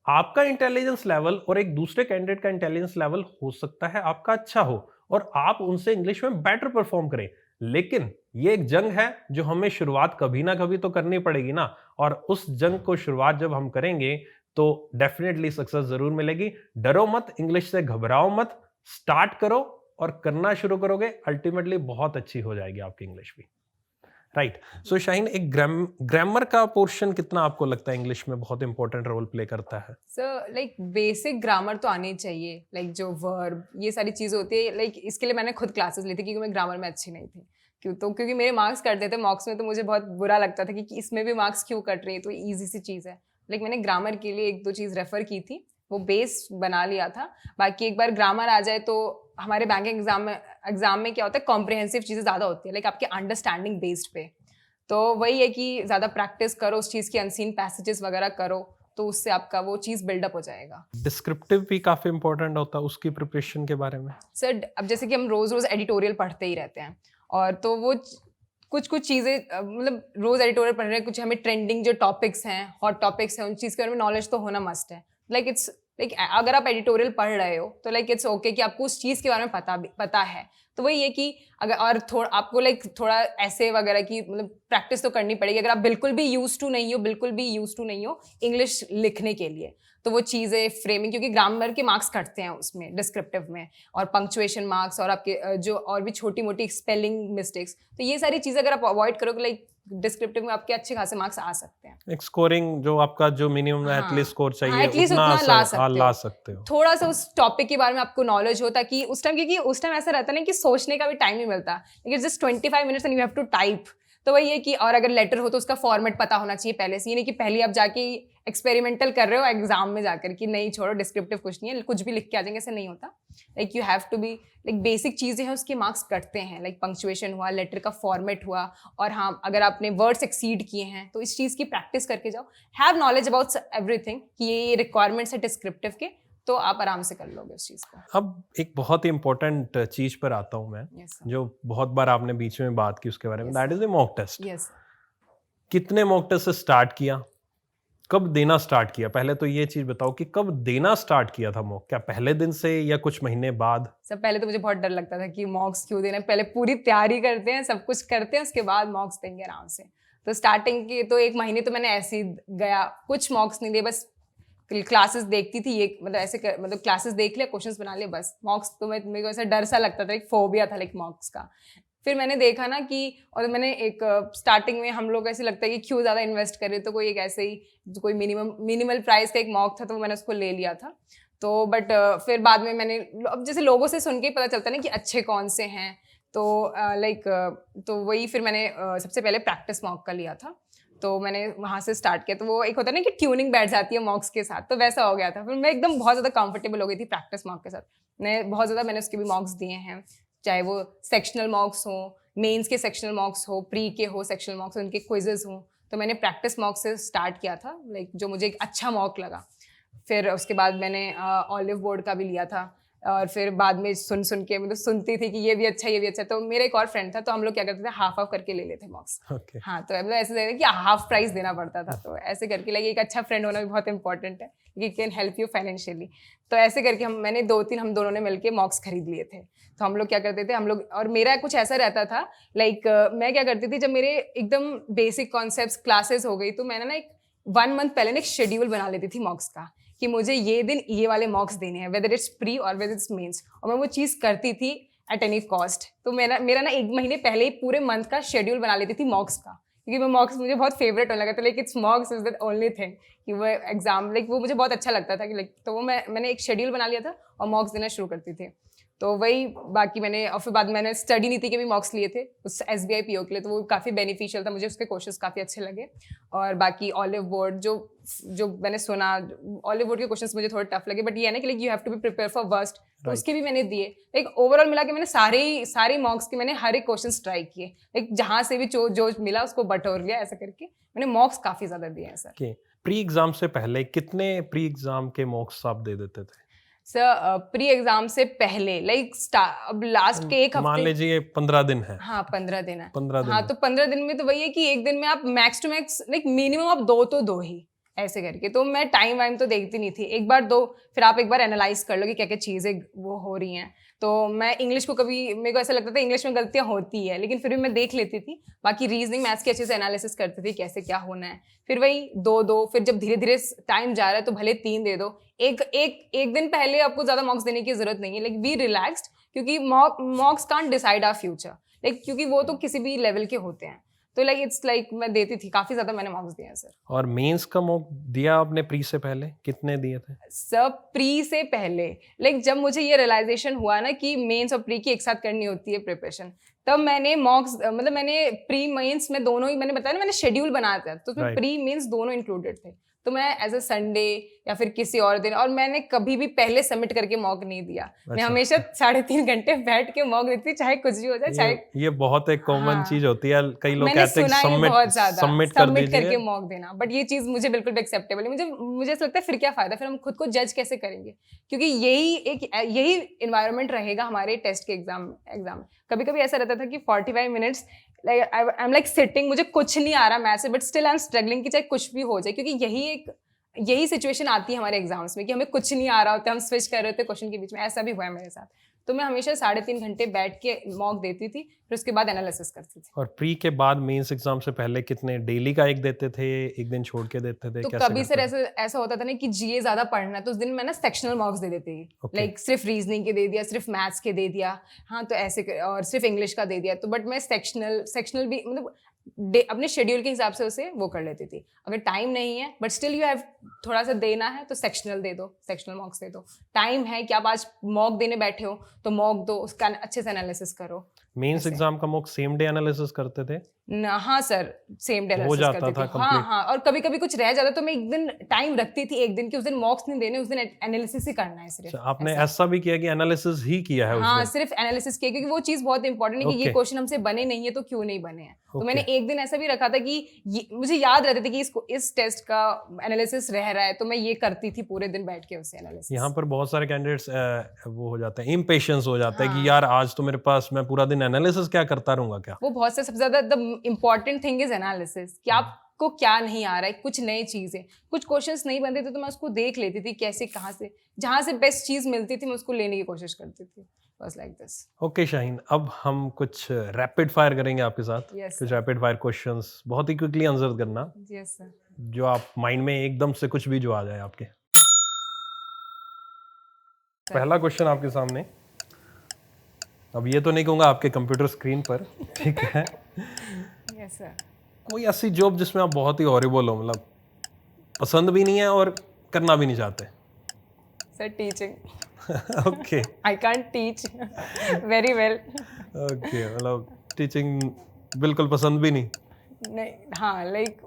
आपका इंटेलिजेंस लेवल और एक दूसरे कैंडिडेट का इंटेलिजेंस लेवल हो सकता है आपका अच्छा हो और आप उनसे इंग्लिश में बेटर परफॉर्म करें, लेकिन ये एक जंग है जो हमें शुरुआत कभी ना कभी तो करनी पड़ेगी ना, और उस जंग को शुरुआत जब हम करेंगे तो डेफिनेटली सक्सेस जरूर मिलेगी। डरो मत, इंग्लिश से घबराओ मत, स्टार्ट करो और करना शुरू करोगे, अल्टीमेटली बहुत अच्छी हो जाएगी आपकी इंग्लिश भी। राइट। सो शाहीन, एक ग्रामर का पोर्शन कितना आपको लगता है इंग्लिश में बहुत इंपॉर्टेंट रोल प्ले करता है? सर लाइक बेसिक ग्रामर तो आनी चाहिए, लाइक जो वर्ब ये सारी चीज़ें होती है, लाइक इसके लिए मैंने खुद क्लासेस ली थी क्योंकि मैं ग्रामर में अच्छी नहीं थी। क्योंकि मेरे मार्क्स कटते थे मॉक्स में, तो मुझे बहुत बुरा लगता था कि इसमें भी मार्क्स क्यों कट रही है, तो ईजी सी चीज़ है। लाइक मैंने ग्रामर के लिए एक दो चीज़ रेफर की थी, वो बेस बना लिया था। बाकी एक बार ग्रामर आ जाए तो हमारे बैंकिंग एग्जाम में क्या होता है, कॉम्प्रिहेंसिव चीज़ें ज़्यादा होती है, लाइक आपके अंडरस्टैंडिंग बेस्ड पे। तो वही है कि ज़्यादा प्रैक्टिस करो उस चीज़ की, अनसीन पैसेजेस वगैरह करो, तो उससे आपका वो चीज़ बिल्डअप हो जाएगा। डिस्क्रिप्टिव भी काफी इंपॉर्टेंट होता है, उसकी प्रिपरेशन के बारे में? सर अब जैसे कि हम रोज़ रोज़ एडिटोरियल पढ़ते ही रहते हैं, और तो वो कुछ चीज़ें मतलब रोज़ एडिटोरियल पढ़ रहे हैं, कुछ हमें ट्रेंडिंग जो टॉपिक्स हैं, हॉट टॉपिक्स हैं, उन चीज़ के बारे में नॉलेज तो होना मस्ट है। लाइक इट्स लाइक अगर आप एडिटोरियल पढ़ रहे हो तो लाइक इट्स ओके कि आपको उस चीज़ के बारे में पता है। तो वही है कि अगर और थोड़ा आपको लाइक थोड़ा ऐसे वगैरह की मतलब प्रैक्टिस तो करनी पड़ेगी। अगर आप बिल्कुल भी यूज टू नहीं हो इंग्लिश लिखने के लिए, तो वो चीज़ें फ्रेमिंग, क्योंकि ग्रामर के मार्क्स कटते हैं उसमें डिस्क्रिप्टिव में, और पंक्चुएशन मार्क्स, और आपके जो और भी छोटी मोटी स्पेलिंग मिस्टेक्स, तो ये सारी चीज़ें अगर आप अवॉइड करोगे लाइक डिस्क्रिप्टिव में आपके अच्छे खासे मार्क्स आ सकते हैं। एक स्कोरिंग जो आपका जो मिनिमम एटलीस्ट स्कोर चाहिए, एटलीस्ट उतना उतना ला सकते हो। थोड़ा सा उस टॉपिक के बारे में आपको नॉलेज हो, ताकि उस टाइम, क्योंकि उस टाइम ऐसा रहता है ना कि सोचने का भी टाइम नहीं मिलता, लेकिन just 25 minutes and you have to type. तो वही है कि और अगर लेटर हो तो उसका फॉर्मेट पता होना चाहिए पहले से, ये नहीं कि पहले आप जाके एक्सपेरिमेंटल कर रहे हो एग्जाम में जाकर कि नहीं छोड़ो डिस्क्रिप्टिव कुछ नहीं है, कुछ भी लिख के आ जाएंगे, ऐसे नहीं होता। Like you have to be like basic चीज़ें हैं उसके मार्क्स कटते हैं, लाइक पंक्चुएशन हुआ, लेटर का फॉर्मेट हुआ, और हाँ अगर आपने वर्ड्स एक्सीड किए हैं तो इस चीज़ की प्रैक्टिस करके जाओ। हैव नॉलेज अबाउट एवरीथिंग कि ये रिक्वायरमेंट्स है डिस्क्रिप्टिव के, तो आप आराम से कर लोगे उस चीज़ को। अब एक बहुत ही इंपॉर्टेंट चीज पर आता हूं मैं, Yes, जो बहुत बार आपने बीच में बात की उसके बारे में, Yes, that is the mock test. Yes कितने मॉक टेस्ट से स्टार्ट किया, कब देना स्टार्ट किया? पहले तो ये चीज बताओ कि कब देना स्टार्ट किया था मॉक, क्या पहले दिन से या कुछ महीने बाद? सब पहले तो मुझे बहुत डर लगता था कि मॉक्स क्यों देना है, पहले पूरी तैयारी करते हैं, सब कुछ करते हैं, उसके बाद मॉक्स देंगे आराम से। तो स्टार्टिंग के तो एक महीने तो मैंने ऐसे ही गया, कुछ मॉक्स नहीं दिए, बस क्लासेस देखती थी, ये मतलब मतलब क्लासेस देख लिया, क्वेश्चंस बना लिए, बस। मॉक्स तो मेरे को ऐसा डर सा लगता था, एक फोबिया था लाइक मॉक्स का। फिर मैंने देखा ना कि, और मैंने एक स्टार्टिंग में हम लोग ऐसे लगता है कि क्यों ज़्यादा इन्वेस्ट करें, तो कोई एक ऐसे ही कोई मिनिमल प्राइस का एक मॉक था, तो मैंने उसको ले लिया था। तो बट फिर बाद में मैंने अब जैसे लोगों से सुन के ही पता चलता है ना कि अच्छे कौन से हैं, तो तो वही फिर मैंने सबसे पहले प्रैक्टिस मॉक का लिया था, तो मैंने वहाँ से स्टार्ट किया। तो वो एक होता है ना कि ट्यूनिंग बैठ जाती है मॉक्स के साथ, तो वैसा हो गया था। फिर मैं एकदम बहुत ज़्यादा कंफर्टेबल हो गई थी प्रैक्टिस मॉक के साथ। मैंने उसके भी मॉक्स दिए हैं, चाहे वो सेक्शनल मॉक्स हो, मेंस के सेक्शनल मॉक्स हो, प्री के हो सेक्शनल मॉक्स, उनके क्विजेज हो। तो मैंने प्रैक्टिस मॉक से स्टार्ट किया था, लाइक जो मुझे एक अच्छा मॉक लगा। फिर उसके बाद मैंने ऑलिव बोर्ड का भी लिया था, और फिर बाद में सुन के मतलब सुनती थी कि ये भी अच्छा। तो मेरा एक और फ्रेंड था, तो हम लोग क्या करते थे, हाफ करके ले लेते मॉक्स। Okay. हाँ, तो मतलब ऐसे कि हाफ प्राइस देना पड़ता था, तो ऐसे करके लाइक एक अच्छा फ्रेंड होना भी बहुत इंपॉर्टेंट है, कि कैन हेल्प यू फाइनेंशियली। तो ऐसे करके हम दोनों ने मिलके मॉक्स खरीद लिए थे। तो हम लोग क्या करते थे, और मेरा कुछ ऐसा रहता था लाइक मैं क्या करती थी, जब मेरे एकदम बेसिक कॉन्सेप्ट्स क्लासेस हो गई, तो मैंने ना एक 1 मंथ पहले ना एक शेड्यूल बना लेती थी मॉक्स का, कि मुझे ये दिन ये वाले मॉक्स देने हैं, वेदर इट्स प्री और वेदर इट्स मेंस, और मैं वो चीज़ करती थी एट एनी कॉस्ट। तो मेरा ना 1 महीने पहले ही पूरे मंथ का शेड्यूल बना लेती थी मॉक्स का, क्योंकि मैं मॉक्स मुझे बहुत फेवरेट होने लगा था, like it's मॉक्स is the only thing कि वो एग्जाम लाइक वो मुझे बहुत अच्छा लगता था कि लाइक, तो वो मैंने एक शेड्यूल बना लिया था और मॉक्स देना शुरू करती थी। तो वही बाकी मैंने, और फिर बाद मैंने स्टडी नीति के भी मॉक्स लिए थे उस SBI PO के लिए, तो वो काफ़ी बेनिफिशियल था, मुझे उसके क्वेश्चंस काफ़ी अच्छे लगे। और बाकी ऑलिव बोर्ड जो मैंने सुना, ऑलिव बोर्ड के क्वेश्चंस मुझे थोड़े टफ लगे, बट ये है ना कि like you have to be prepare for worst, तो उसके भी मैंने दिए। लाइक ओवरऑल मिला के मैंने सारे मॉक्स के मैंने हर एक क्वेश्चन ट्राई किए, लाइक जहाँ से भी जो मिला उसको बटोर लिया, ऐसा करके मैंने मॉक्स काफ़ी ज़्यादा दिए हैं सर। प्री एग्जाम से पहले कितने प्री एग्जाम के मॉक्स आप दे देते थे? सर प्री एग्जाम से पहले लाइक अब लास्ट के एक हफ्ते, मान लीजिए 15 दिन है। हाँ 15 दिन है। 15 दिन हाँ, तो 15 दिन में तो वही है कि एक दिन में आप max to max like minimum आप 2 तो दो ही, ऐसे करके। तो मैं टाइम वाइम तो देखती नहीं थी, एक बार दो, फिर आप एक बार एनालाइज कर लो कि क्या क्या चीज़ें वो हो रही हैं। तो मैं इंग्लिश को कभी, मेरे को ऐसा लगता था इंग्लिश में गलतियाँ होती है, लेकिन फिर भी मैं देख लेती थी। बाकी रीजनिंग मैथ्स की अच्छे से एनालिसिस करती थी, कैसे क्या होना है। फिर वही दो दो, फिर जब धीरे धीरे टाइम जा रहा है तो भले 3 दे दो। एक दिन पहले आपको ज़्यादा मार्क्स देने की जरूरत नहीं है, लाइक बी रिलैक्स्ड, क्योंकि marks can't decide our future, like क्योंकि वो तो किसी भी लेवल के होते हैं। तो लाइक इट्स लाइक मैं देती थी, काफी ज्यादा मैंने मार्क्स दिए हैं सर। और मेंस का मॉक दिया आपने प्री से पहले, कितने दिए थे? सर प्री से पहले, लाइक जब मुझे ये रियलाइजेशन हुआ ना कि मेंस और प्री की एक साथ करनी होती है प्रिपरेशन, तब मैंने मॉक्स, मतलब मैंने प्री मेंस में दोनों ही, मैंने बताया ना मैंने शेड्यूल बनाया था, तो उसमें प्री मेंस दोनों इंक्लूडेड थे। तो मैं एज अ संडे या फिर किसी और दिन, और मैंने कभी भी पहले सबमिट करके मॉक नहीं दिया। मैं हमेशा 3.5 घंटे बैठ के मॉक देती, चाहे कुछ भी हो जाए, चाहे ये बहुत एक कॉमन चीज होती है, कई लोग मैंने कहते हैं सुना है बहुत ज्यादा सबमिट करके मॉक देना, बट ये चीज मुझे बिल्कुल भी एक्सेप्टेबल नहीं। मुझे ऐसा लगता है फिर क्या फायदा, फिर हम खुद को जज कैसे करेंगे, क्योंकि यही इन्वायरमेंट रहेगा हमारे टेस्ट के एग्जाम। कभी कभी ऐसा रहता था कि 45 minutes like I am like sitting, मुझे कुछ नहीं आ रहा मैथ से, but still I am struggling कि चाहे कुछ भी हो जाए, क्योंकि यही सिचुएशन आती है हमारे एग्जाम्स में कि हमें कुछ नहीं आ रहा होता, हम स्विच कर रहे होते क्वेश्चन के बीच में। ऐसा भी हुआ है मेरे साथ। तो मैं हमेशा 3.5 घंटे बैठ के मॉक देती थी, फिर उसके बाद एनालिसिस करती थी। और प्री के बाद मेंस एग्जाम से पहले कितने डेली का एक देते थे, एक दिन छोड़ के देते थे? तो कैसे कभी सर ऐसा होता था ना कि जीए ज्यादा पढ़ना है, तो उस दिन मैं ना सेक्शनल मार्क्स दे देती थी, लाइक सिर्फ रीजनिंग के दे दिया, सिर्फ मैथ्स के दे दिया, हाँ तो ऐसे, और सिर्फ इंग्लिश का दे दिया। तो बट मैं सेक्शनल भी मतलब अपने शेड्यूल के हिसाब से उसे वो कर लेती थी। अगर टाइम नहीं है बट स्टिल यू हैव थोड़ा सा देना है, तो सेक्शनल दे दो, सेक्शनल मार्क्स दे दो। टाइम है कि आप आज मॉक देने बैठे हो तो मॉक दो, उसका अच्छे से एनालिसिस करो। मेंस एग्जाम का मॉक सेम डे एनालिसिस करते थे? हाँ सर, सेम डे हो जाता था कंप्लीट। हाँ, और कभी कभी कुछ रह जाता तो मैं एक दिन टाइम रखती थी, एक दिन की, उस दिन मॉक्स नहीं देने, उस दिन एनालिसिस ही करना है सिर्फ। आपने ऐसा भी किया कि एनालिसिस ही किया है? हाँ, सिर्फ एनालिसिस किया, क्योंकि वो चीज बहुत इंपॉर्टेंट है कि ये क्वेश्चन हमसे बने नहीं है तो क्यों नहीं बने हैं। तो मैंने एक दिन ऐसा भी रखा था कि मुझे याद रहते थे कि इस टेस्ट का एनालिसिस रह रहा है, तो मैं ये करती थी पूरे दिन बैठ के उससे एनालिसिस। यहाँ पर बहुत सारे कैंडिडेट्स वो हो जाते हैं, इम्पेशेंस हो जाता है कि यार आज तो मेरे पास, मैं पूरा दिन एनालिसिस क्या करता रहूंगा क्या? वो बहुत से सबसे ज्यादा the important thing is analysis, कि आपको क्या नहीं आ रहा है, कुछ नई चीजें, कुछ क्वेश्चंस नहीं बनते थे तो मैं उसको देख लेती थी, कैसे कहाँ से, जहाँ से बेस्ट चीज मिलती थी मैं उसको लेने की कोशिश करती थी, बस लाइक दिस। ओके शाहीन, अब हम कुछ रैपिड फायर करेंगे आपके साथ। कुछ रैपिड फायर क्वेश्चंस, बहुत ही क्विकली आंसर करना। Yes sir. जो आप माइंड में एकदम से कुछ भी जो आ जाए आपके। पहला क्वेश्चन आपके सामने, अब ये तो नहीं कहूँगा आपके कंप्यूटर स्क्रीन पर, ठीक है? Yes sir. कोई ऐसी जॉब जिसमें आप बहुत ही हॉरिबल हो, मतलब पसंद भी नहीं है और करना भी नहीं चाहते? Sir teaching. Okay. I can't teach very well. Okay, मतलब टीचिंग बिल्कुल पसंद भी नहीं? नहीं, हाँ like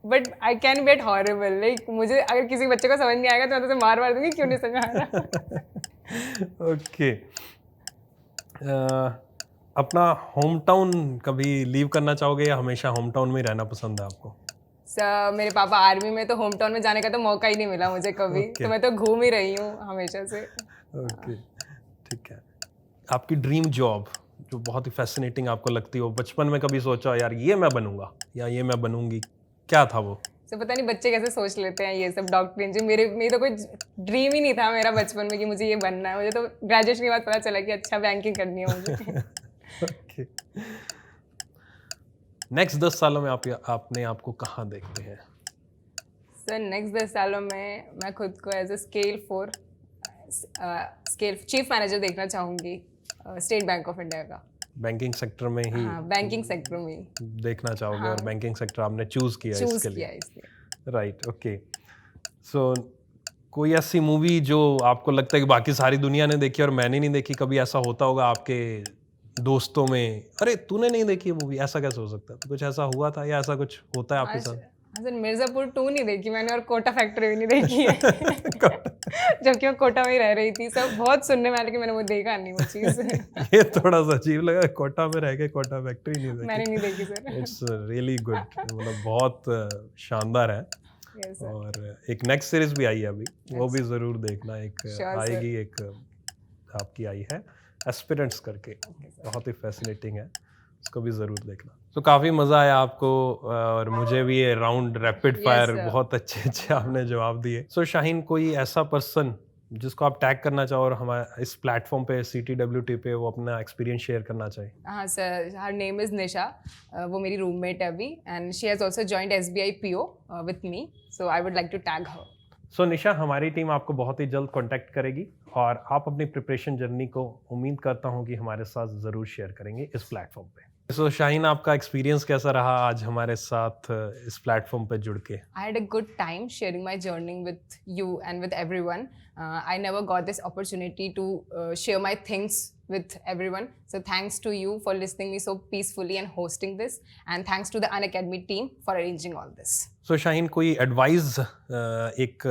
but I can get horrible, like मुझे अगर किसी बच्चे को समझ नहीं आएगा तो मैं तो मार दूंगी, क्यों नहीं समझ आ रहा। ओके। अपना होम टाउन कभी लीव करना चाहोगे या हमेशा होम टाउन में रहना पसंद है आपको? सर मेरे पापा आर्मी में, तो होम टाउन में जाने का तो मौका ही नहीं मिला मुझे कभी। तो मैं तो घूम ही रही हूँ हमेशा से। ओके, ठीक है। आपकी ड्रीम जॉब जो बहुत ही फैसिनेटिंग आपको लगती हो, बचपन में कभी सोचा यार ये मैं बनूंगा या ये मैं बनूंगी, क्या था वो? सर पता नहीं बच्चे कैसे सोच लेते हैं ये सब, डॉक्टर इंजीनियर। मेरी तो कोई ड्रीम ही नहीं था मेरा बचपन में कि मुझे ये बनना है। मुझे तो ग्रेजुएशन के बाद पता चला कि अच्छा बैंकिंग करनी है मुझे। ओके। नेक्स्ट 10 सालों में आपने आपको कहाँ देखते हैं? सर नेक्स्ट 10 सालों में मैं खुद को as a scale chief manager देखना चाहूँगी स्टेट बैंक ऑफ इंडिया का। बैंकिंग सेक्टर में ही? हाँ, बैंकिंग सेक्टर में ही देखना चाहोगे। और बैंकिंग सेक्टर आपने चूज किया इसके लिए? Right, okay. सो कोई ऐसी मूवी जो आपको लगता है कि बाकी सारी दुनिया ने देखी और मैंने नहीं देखी? कभी ऐसा होता होगा आपके दोस्तों में, अरे तूने नहीं देखी ये मूवी, ऐसा कैसे हो सकता है? तो कुछ ऐसा हुआ था या ऐसा कुछ होता है आपके साथ? सर मिर्जापुर 2 नहीं देखी मैंने, और कोटा फैक्ट्री भी नहीं देखी है। जबकि मैं कोटा में ही रह रही थी। सब बहुत सुनने में आ रहा कि मैंने वो देखा नहीं वो चीज़। ये थोड़ा सा अजीब लगा, कोटा में रह के कोटा फैक्ट्री नहीं देखी। मैंने नहीं देखी सर। इट्स रियली गुड, मतलब बहुत शानदार है। और एक नेक्स्ट सीरीज भी आई है अभी, वो भी जरूर देखना। एक आएगी, एक आपकी आई है एस्पिरेंट्स करके, बहुत ही फैसिनेटिंग है। कभी ज़रूर देखना। तो काफ़ी मज़ा आया आपको और मुझे भी ये राउंड रैपिड फायर sir. बहुत अच्छे आपने जवाब दिए। सो शाहीन, कोई ऐसा पर्सन जिसको आप टैग करना चाहो और हमारे इस प्लेटफॉर्म पे CTwT पे वो अपना एक्सपीरियंस शेयर करना चाहे? हाँ सर, हर नेम इज़ निशा, वो मेरी रूममेट है अभी, and she has also joined SBI PO with me, so I would like to tag her. So Nisha, हमारी टीम आपको बहुत ही जल्द कांटेक्ट करेगी और आप अपनी प्रिपरेशन जर्नी को उम्मीद करता हूँ कि हमारे साथ ज़रूर शेयर करेंगे इस प्लेटफॉर्म पे। सो शाहीन, आपका एक्सपीरियंस कैसा रहा आज हमारे साथ इस प्लेटफॉर्म पे जुड़ के? I had a good time sharing my journey with you and with everyone. I never got this opportunity to share my things with everyone. So thanks to you for listening me so peacefully and hosting this. And thanks to the Unacademy team for arranging all this. सो शाहीन, कोई advice एक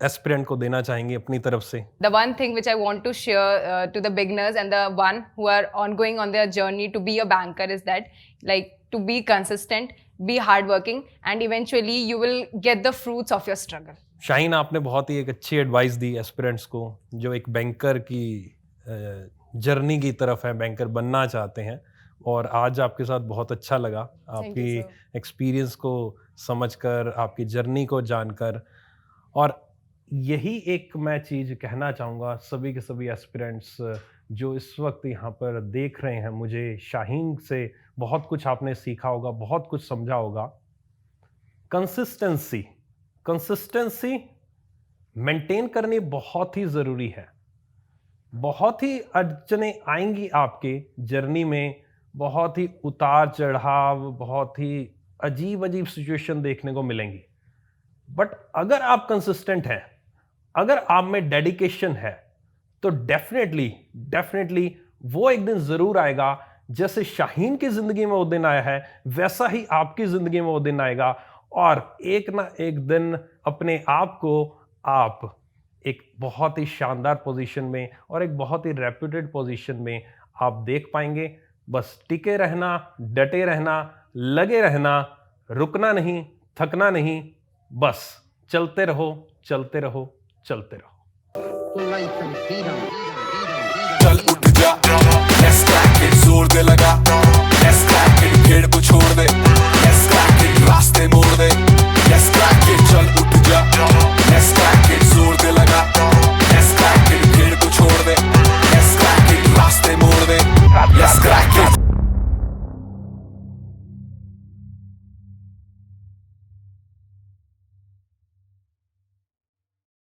aspirant को देना चाहेंगे अपनी तरफ से? The one thing which I want to share to the beginners and the one who are ongoing on their journey to be a banker is that, like, to be consistent, be hardworking, and eventually you will get the fruits of your struggle. Shaheen, आपने बहुत ही एक अच्छी advice दी aspirants को जो एक banker की journey की तरफ है, बैंकर बनना चाहते हैं। और आज आपके साथ बहुत अच्छा लगा आपकी एक्सपीरियंस को समझकर, आपकी जर्नी को जानकर। और यही एक मैं चीज़ कहना चाहूँगा सभी के सभी एस्पिरेंट्स जो इस वक्त यहाँ पर देख रहे हैं मुझे, शाहीन से बहुत कुछ आपने सीखा होगा, बहुत कुछ समझा होगा। कंसिस्टेंसी मेंटेन करनी बहुत ही ज़रूरी है। बहुत ही अड़चनें आएंगी आपके जर्नी में, बहुत ही उतार चढ़ाव, बहुत ही अजीब अजीब सिचुएशन देखने को मिलेंगी। बट अगर आप कंसिस्टेंट हैं, अगर आप में डेडिकेशन है, तो डेफिनेटली वो एक दिन ज़रूर आएगा। जैसे शाहीन की ज़िंदगी में वो दिन आया है, वैसा ही आपकी ज़िंदगी में वो दिन आएगा। और एक ना एक दिन अपने आप को आप एक बहुत ही शानदार पोजीशन में और एक बहुत ही रेप्यूटेड पोजीशन में आप देख पाएंगे। बस टिके रहना, डटे रहना, लगे रहना, रुकना नहीं, थकना नहीं, बस चलते रहो, चलते रहो, चलते रहो। चल उठ जा, let's crack it, जोर दे लगा, let's crack it, भीड़ को छोड़ दे।